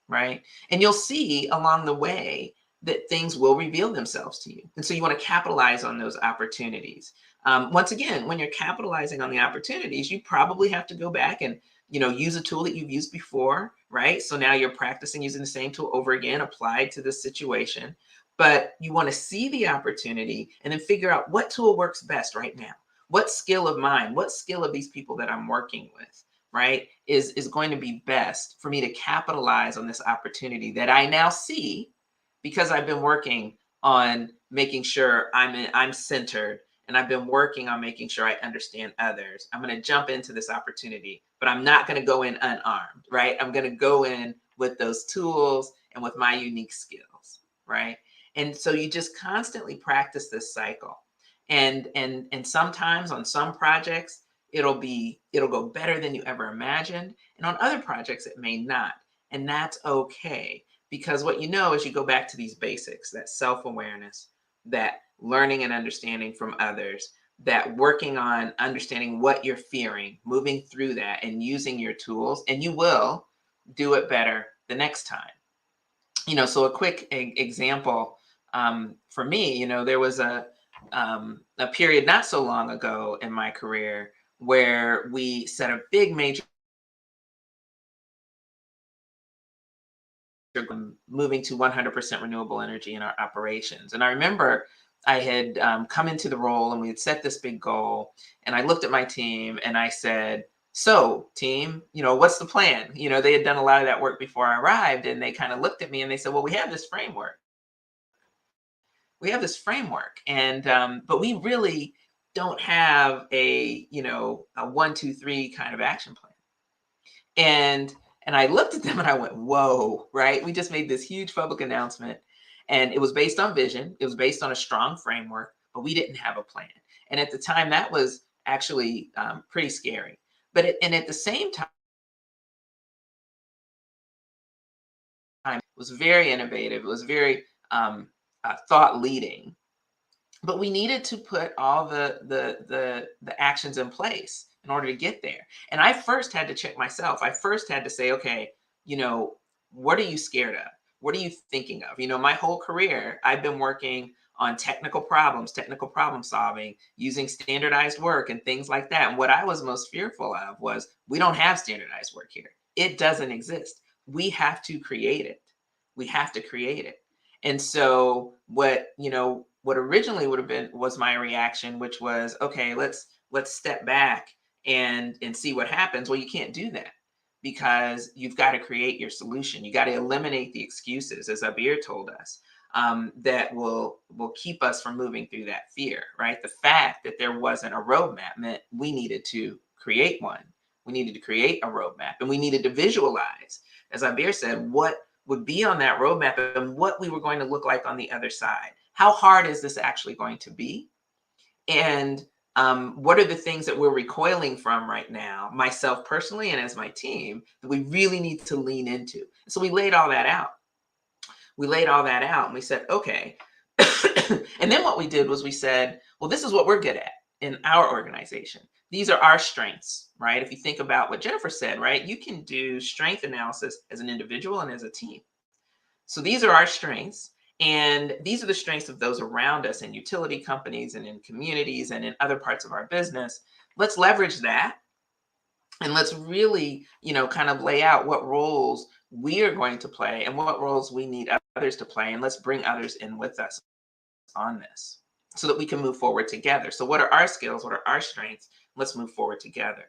right? And you'll see along the way that things will reveal themselves to you. And so you want to capitalize on those opportunities. Once again, when you're capitalizing on the opportunities, you probably have to go back and use a tool that you've used before, right? So now you're practicing using the same tool over again, applied to this situation. But you want to see the opportunity and then figure out what tool works best right now. What skill of mine, what skill of these people that I'm working with, right, is going to be best for me to capitalize on this opportunity that I now see because I've been working on making sure I'm centered, and I've been working on making sure I understand others. I'm going to jump into this opportunity, but I'm not going to go in unarmed, right? I'm going to go in with those tools and with my unique skills, right? And so you just constantly practice this cycle. And sometimes on some projects, it'll go better than you ever imagined. And on other projects, it may not. And that's okay. Because what is you go back to these basics, that self-awareness, that learning and understanding from others, that working on understanding what you're fearing, moving through that and using your tools, and you will do it better the next time. So a quick example for me, there was a period not so long ago in my career where we set a big major moving to 100% renewable energy in our operations. And I remember I had come into the role and we had set this big goal. And I looked at my team and I said, so team, what's the plan? They had done a lot of that work before I arrived, and they kind of looked at me and they said, well, we have this framework. And, but we really don't have a 1, 2, 3 kind of action plan. And I looked at them and I went, whoa, right? We just made this huge public announcement, and it was based on vision. It was based on a strong framework, but we didn't have a plan. And at the time, that was actually pretty scary. But at the same time, it was very innovative. It was very thought leading. But we needed to put all the actions in place in order to get there. And I first had to check myself. I first had to say, okay, what are you scared of? What are you thinking of? My whole career, I've been working on technical problem solving, using standardized work and things like that. And what I was most fearful of was, we don't have standardized work here. It doesn't exist. We have to create it. And so what originally would have been was my reaction, which was, okay, let's step back and see what happens. Well, you can't do that, because you've got to create your solution. You got to eliminate the excuses, as Abir told us, that will keep us from moving through that fear, right? The fact that there wasn't a roadmap meant we needed to create one. We needed to create a roadmap, and we needed to visualize, as Abir said, what would be on that roadmap and what we were going to look like on the other side. How hard is this actually going to be? And what are the things that we're recoiling from right now, myself personally and as my team, that we really need to lean into? So we laid all that out. And we said, okay. And then what we did was we said, well, this is what we're good at in our organization. These are our strengths, right? If you think about what Jennifer said, right? You can do strength analysis as an individual and as a team. So these are our strengths. And these are the strengths of those around us in utility companies and in communities and in other parts of our business. Let's leverage that. And let's really, kind of lay out what roles we are going to play and what roles we need others to play. And let's bring others in with us on this so that we can move forward together. So what are our skills? What are our strengths? Let's move forward together.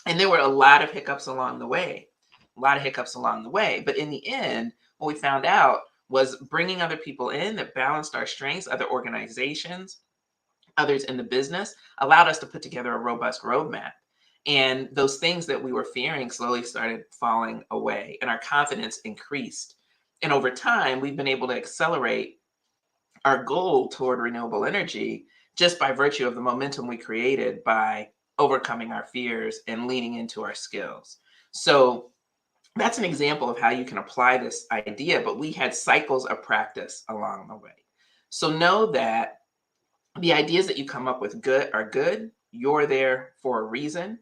And there were a lot of hiccups along the way. But in the end, what we found out was bringing other people in that balanced our strengths, other organizations, others in the business, allowed us to put together a robust roadmap. And those things that we were fearing slowly started falling away, and our confidence increased. And over time, we've been able to accelerate our goal toward renewable energy just by virtue of the momentum we created by overcoming our fears and leaning into our skills. So that's an example of how you can apply this idea, but we had cycles of practice along the way. So know that the ideas that you come up with are good. You're there for a reason.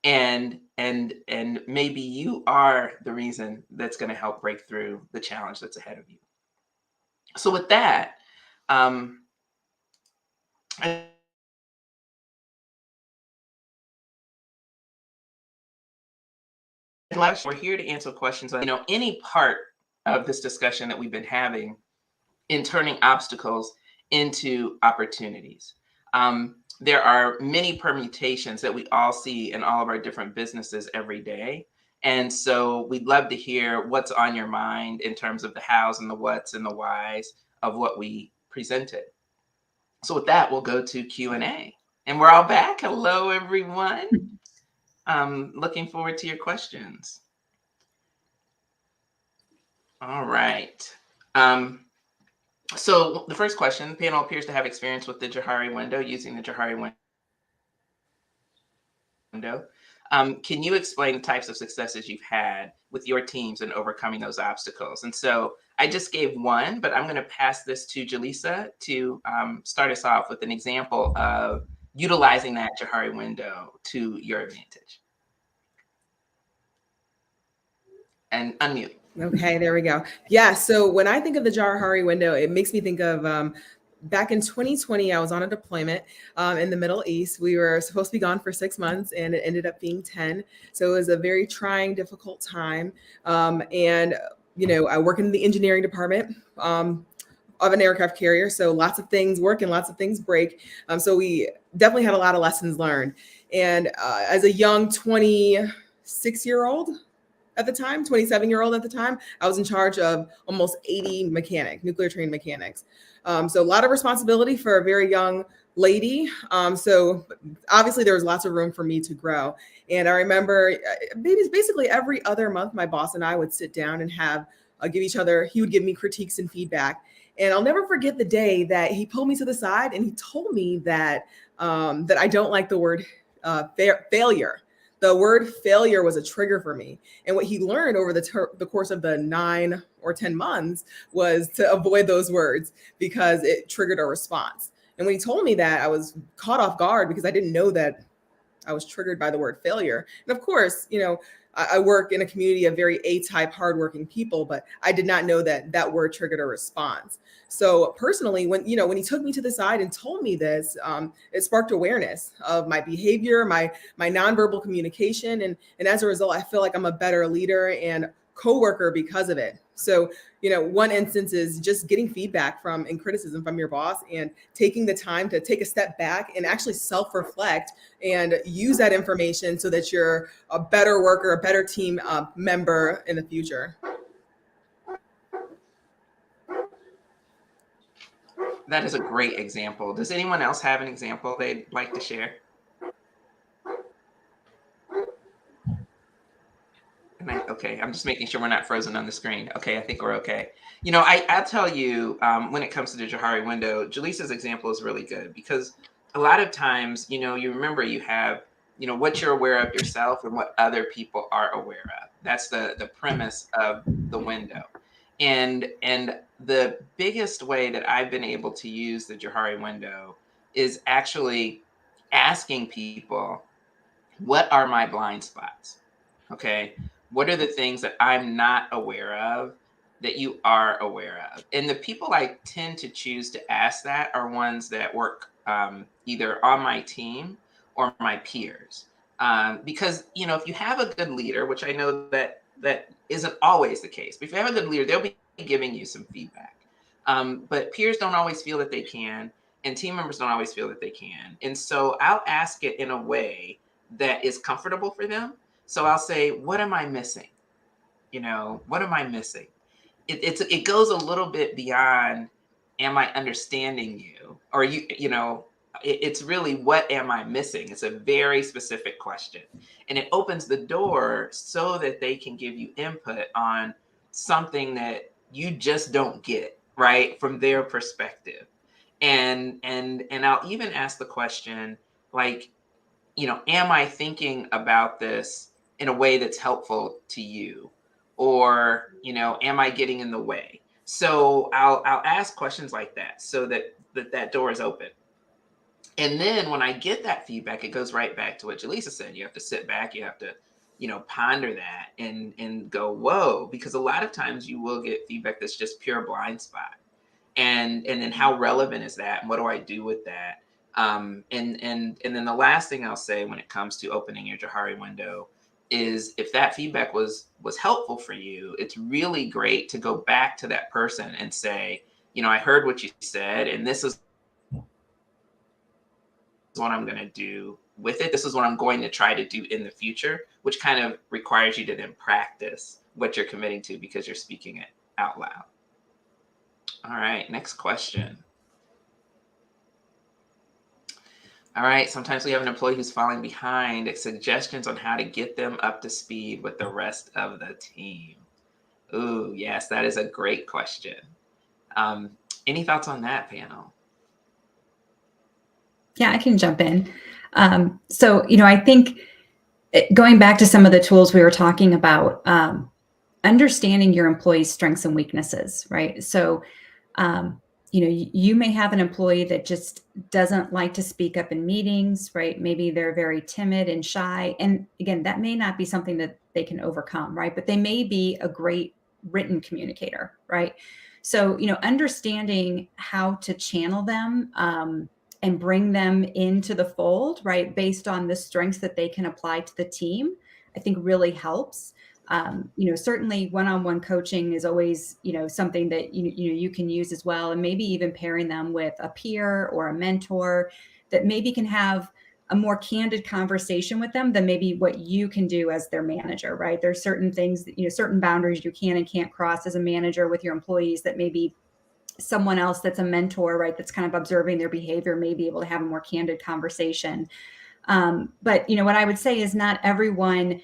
And maybe you are the reason that's going to help break through the challenge that's ahead of you. So with that, we're here to answer questions on any part of this discussion that we've been having in turning obstacles into opportunities. There are many permutations that we all see in all of our different businesses every day. And so we'd love to hear what's on your mind in terms of the hows and the whats and the whys of what we presented. So with that, we'll go to Q&A. And we're all back. Hello, everyone. Looking forward to your questions. All right. So the first question, the panel appears to have experience with the Johari window, using the Johari window. Can you explain the types of successes you've had with your teams in overcoming those obstacles? And so I just gave one, but I'm going to pass this to Jaleesa to start us off with an example of utilizing that Johari window to your advantage. And unmute. Okay, there we go. Yeah, so when I think of the Johari window, it makes me think of back in 2020, I was on a deployment in the Middle East. We were supposed to be gone for 6 months, and it ended up being 10. So it was a very trying, difficult time. And I work in the engineering department of an aircraft carrier. So lots of things work and lots of things break. So we definitely had a lot of lessons learned. And as a young 26-year-old, at the time, 27-year-old at the time, I was in charge of almost 80 nuclear trained mechanics. So a lot of responsibility for a very young lady. So obviously there was lots of room for me to grow. And I remember basically every other month, my boss and I would sit down and give each other, he would give me critiques and feedback. And I'll never forget the day that he pulled me to the side and he told me that I don't like the word failure. The word failure was a trigger for me. And what he learned over the course of the 9 or 10 months was to avoid those words because it triggered a response. And when he told me that, I was caught off guard because I didn't know that I was triggered by the word failure. And of course, I work in a community of very A-type, hardworking people, but I did not know that word triggered a response. So personally, when he took me to the side and told me this, it sparked awareness of my behavior, my nonverbal communication, and as a result, I feel like I'm a better leader and coworker because of it. So, one instance is just getting feedback and criticism from your boss and taking the time to take a step back and actually self-reflect and use that information so that you're a better worker, a better team member in the future. That is a great example. Does anyone else have an example they'd like to share? Okay, I'm just making sure we're not frozen on the screen. Okay, I think we're okay. I'll tell you, when it comes to the Johari window, Jaleesa's example is really good because a lot of times, you remember you have, what you're aware of yourself and what other people are aware of. That's the premise of the window. And the biggest way that I've been able to use the Johari window is actually asking people, what are my blind spots? Okay. What are the things that I'm not aware of that you are aware of? And the people I tend to choose to ask that are ones that work either on my team or my peers. Because, if you have a good leader, which I know that isn't always the case, but if you have a good leader, they'll be giving you some feedback. But peers don't always feel that they can, and team members don't always feel that they can. And so I'll ask it in a way that is comfortable for them. So I'll say, what am I missing? What am I missing? It goes a little bit beyond, am I understanding you? Or it's really, what am I missing? It's a very specific question. And it opens the door so that they can give you input on something that you just don't get, right, from their perspective. And I'll even ask the question, like, am I thinking about this in a way that's helpful to you? Or, am I getting in the way? So I'll ask questions like that so that door is open. And then when I get that feedback, it goes right back to what Jaleesa said. You have to sit back, you have to, ponder that and go, whoa, because a lot of times you will get feedback that's just pure blind spot. And then how relevant is that? And what do I do with that? And then the last thing I'll say when it comes to opening your Johari window is, if that feedback was helpful for you, it's really great to go back to that person and say, I heard what you said, and this is what I'm going to do with it. This is what I'm going to try to do in the future, which kind of requires you to then practice what you're committing to because you're speaking it out loud. All right, next question. All right, sometimes we have an employee who's falling behind. Suggestions on how to get them up to speed with the rest of the team. Ooh, yes, that is a great question. Any thoughts on that, panel? Yeah, I can jump in. So, I think going back to some of the tools we were talking about, understanding your employees' strengths and weaknesses, right? So, you may have an employee that just doesn't like to speak up in meetings, right? Maybe they're very timid and shy. And again, that may not be something that they can overcome, right? But they may be a great written communicator, right? So, understanding how to channel them, and bring them into the fold, right, based on the strengths that they can apply to the team, I think really helps. Certainly one-on-one coaching is always, something that you can use as well, and maybe even pairing them with a peer or a mentor that maybe can have a more candid conversation with them than maybe what you can do as their manager, right? There's certain things that, certain boundaries you can and can't cross as a manager with your employees that maybe someone else that's a mentor, right, that's kind of observing their behavior, may be able to have a more candid conversation. But what I would say is not everyone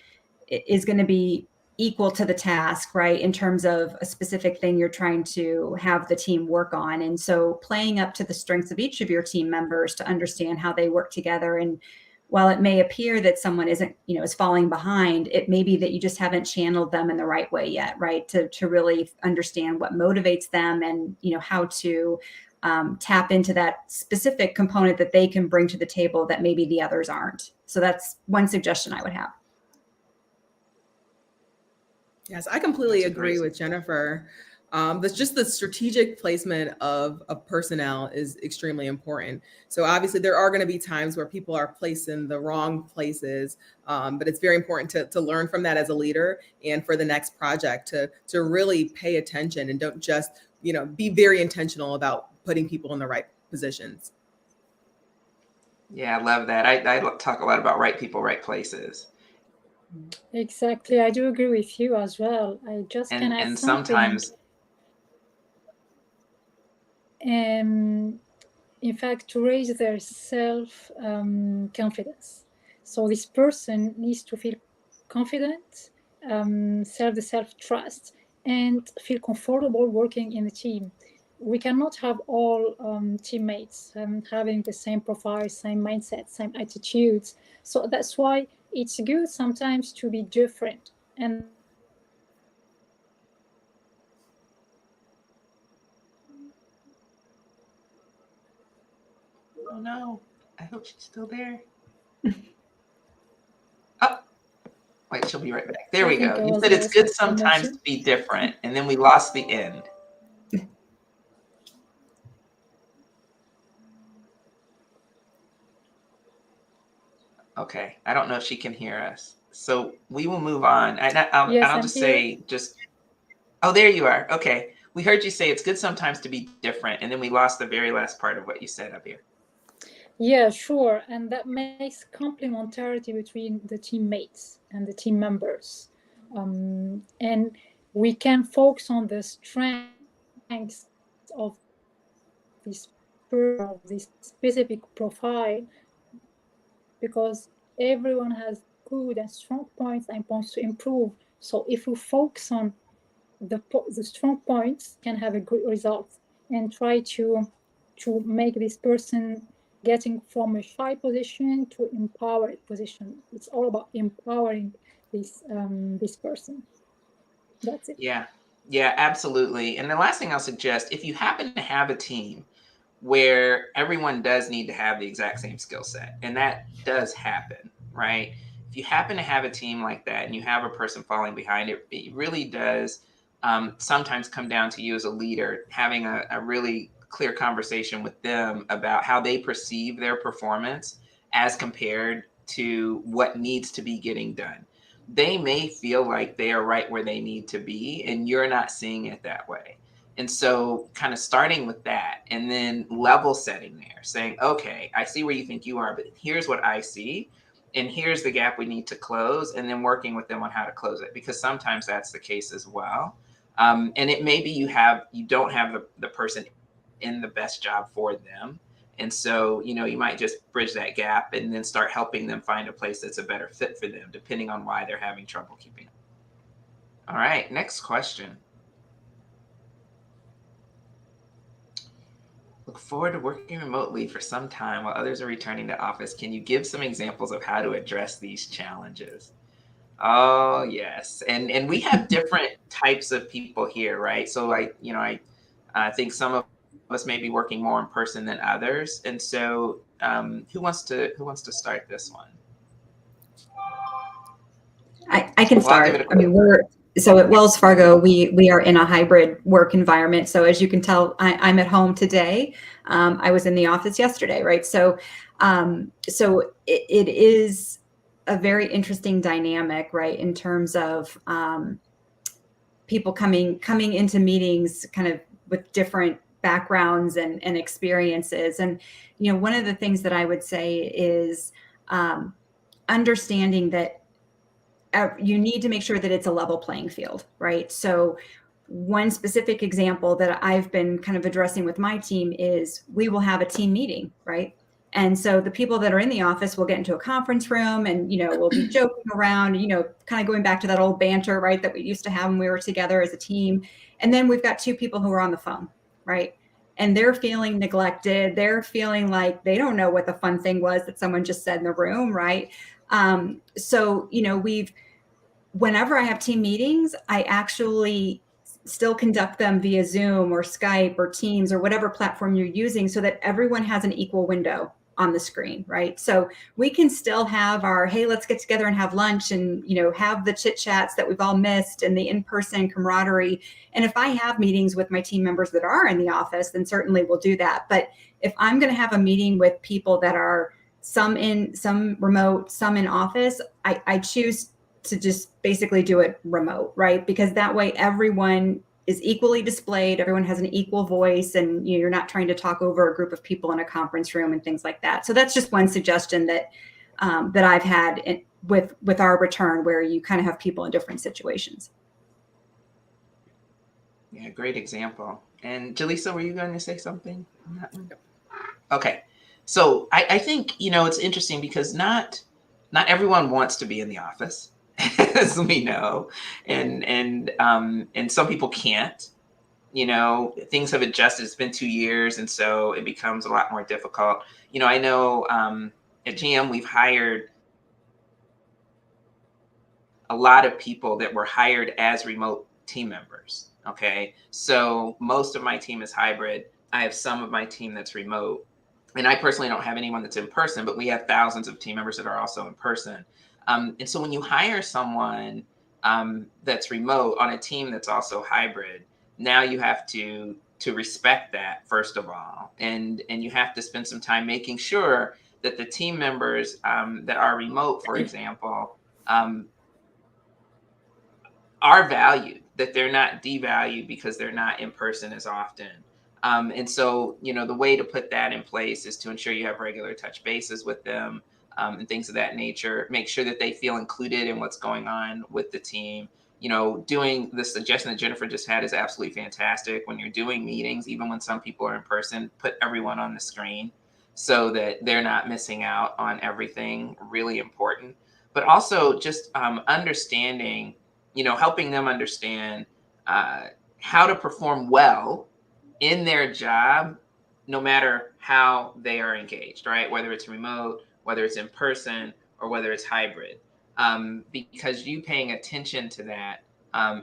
is going to be equal to the task, right, in terms of a specific thing you're trying to have the team work on. And so playing up to the strengths of each of your team members to understand how they work together. And while it may appear that someone isn't, is falling behind, it may be that you just haven't channeled them in the right way yet, right? To really understand what motivates them and, how to tap into that specific component that they can bring to the table that maybe the others aren't. So that's one suggestion I would have. Yes, I completely agree with Jennifer. That's just the strategic placement of personnel is extremely important. So obviously there are going to be times where people are placed in the wrong places, but it's very important to learn from that as a leader, and for the next project to really pay attention and don't just, be very intentional about putting people in the right positions. Yeah, I love that. I talk a lot about right people, right places. Exactly. I do agree with you as well. I just can add and something. Sometimes, in fact, to raise their self confidence. So this person needs to feel confident, self-trust, and feel comfortable working in the team. We cannot have all teammates having the same profile, same mindset, same attitudes. So that's why it's good sometimes to be different. And oh no, I hope she's still there. Oh, wait, she'll be right back. There we go. You said it's good sometimes to be different, and then we lost the end. Okay, I don't know if she can hear us, so we will move on. I'll just say, oh, there you are. Okay, we heard you say it's good sometimes to be different, and then we lost the very last part of what you said up here. Yeah, sure. And that makes complementarity between the teammates and the team members. And we can focus on the strengths of this person, of this specific profile, because everyone has good and strong points and points to improve. So if we focus on the strong points, can have a good result. and try to make this person getting from a shy position to empowered position. It's all about empowering this person. That's it. Yeah, absolutely. And the last thing I'll suggest, if you happen to have a team where everyone does need to have the exact same skill set, and that does happen, right? If you happen to have a team like that and you have a person falling behind, it really does sometimes come down to you as a leader having a really clear conversation with them about how they perceive their performance as compared to what needs to be getting done. They may feel like they are right where they need to be, and you're not seeing it that way. And so, kind of starting with that and then level setting there, saying, okay, I see where you think you are, but here's what I see. And here's the gap we need to close, and then working with them on how to close it, because sometimes that's the case as well. And it may be you don't have the person in the best job for them. And so, you might just bridge that gap and then start helping them find a place that's a better fit for them, depending on why they're having trouble keeping up. All right, next question. Look forward to working remotely for some time while others are returning to office. Can you give some examples of how to address these challenges? Oh, yes. And we have different types of people here, right? So I think some of us may be working more in person than others. And so who wants to start this one? I can Well, I'll give start. it a I mean, so at Wells Fargo, we are in a hybrid work environment. So as you can tell, I'm at home today. I was in the office yesterday, right? So it is a very interesting dynamic, right, in terms of people coming into meetings kind of with different backgrounds and experiences. And one of the things that I would say is understanding that you need to make sure that it's a level playing field, right? So one specific example that I've been kind of addressing with my team is we will have a team meeting, right? And so the people that are in the office will get into a conference room and, we'll be joking around, kind of going back to that old banter, right, that we used to have when we were together as a team. And then we've got two people who are on the phone, right? And they're feeling neglected. They're feeling like they don't know what the fun thing was that someone just said in the room, right? So, whenever I have team meetings, I actually still conduct them via Zoom or Skype or Teams or whatever platform you're using so that everyone has an equal window on the screen, right? So we can still have our, hey, let's get together and have lunch and, have the chit chats that we've all missed and the in-person camaraderie. And if I have meetings with my team members that are in the office, then certainly we'll do that. But if I'm going to have a meeting with people that are some remote, some in office, I choose to just basically do it remote, right? Because that way everyone is equally displayed, everyone has an equal voice, and you're not trying to talk over a group of people in a conference room and things like that. So that's just one suggestion that that I've had with our return, where you kind of have people in different situations. Yeah, great example. And Jaleesa, were you going to say something on that one? Okay. So I think, it's interesting because not everyone wants to be in the office, as we know, and some people can't. Things have adjusted. It's been 2 years, and so it becomes a lot more difficult. I know at GM we've hired a lot of people that were hired as remote team members. Okay, so most of my team is hybrid. I have some of my team that's remote, and I personally don't have anyone that's in person, but we have thousands of team members that are also in person. And so when you hire someone that's remote on a team that's also hybrid, now you have to respect that, first of all, and you have to spend some time making sure that the team members that are remote, for example, are valued, that they're not devalued because they're not in person as often. And so, the way to put that in place is to ensure you have regular touch bases with them and things of that nature. Make sure that they feel included in what's going on with the team. Doing the suggestion that Jennifer just had is absolutely fantastic. When you're doing meetings, even when some people are in person, put everyone on the screen so that they're not missing out on everything. Really important. But also just understanding, helping them understand how to perform well in their job, no matter how they are engaged, right? Whether it's remote, whether it's in person, or whether it's hybrid. Because you paying attention to that,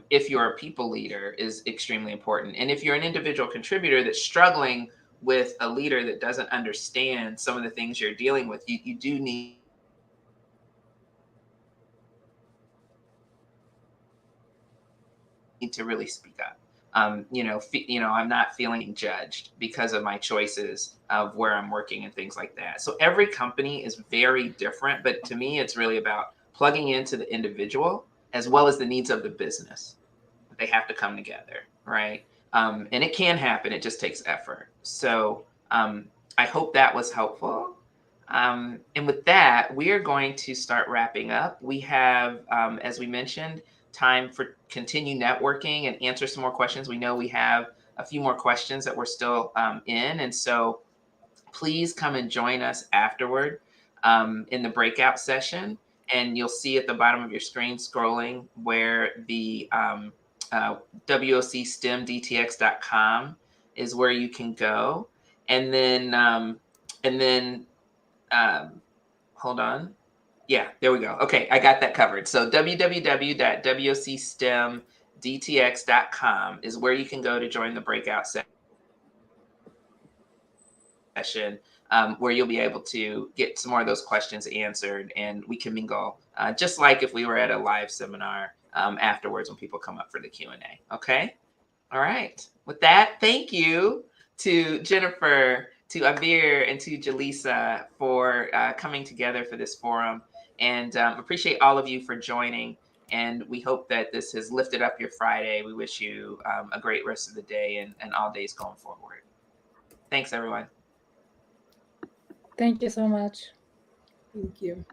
if you're a people leader, is extremely important. And if you're an individual contributor that's struggling with a leader that doesn't understand some of the things you're dealing with, you do need to really speak up. I'm not feeling judged because of my choices of where I'm working and things like that. So every company is very different, but to me, it's really about plugging into the individual as well as the needs of the business. They have to come together, right? And it can happen. It just takes effort. So I hope that was helpful. And with that, we are going to start wrapping up. We have, as we mentioned, time for continue networking and answer some more questions. We know we have a few more questions that we're still in. And so please come and join us afterward in the breakout session. And you'll see at the bottom of your screen scrolling where the WOCSTEMDTX.com is where you can go. And then hold on. Yeah, there we go. Okay, I got that covered. So www.WOCSTEMDTX.com is where you can go to join the breakout session, where you'll be able to get some more of those questions answered, and we can mingle just like if we were at a live seminar afterwards when people come up for the Q&A. Okay? All right. With that, thank you to Jennifer, to Abir, and to Jaleesa for coming together for this forum. And appreciate all of you for joining. And we hope that this has lifted up your Friday. We wish you a great rest of the day and all days going forward. Thanks, everyone. Thank you so much. Thank you.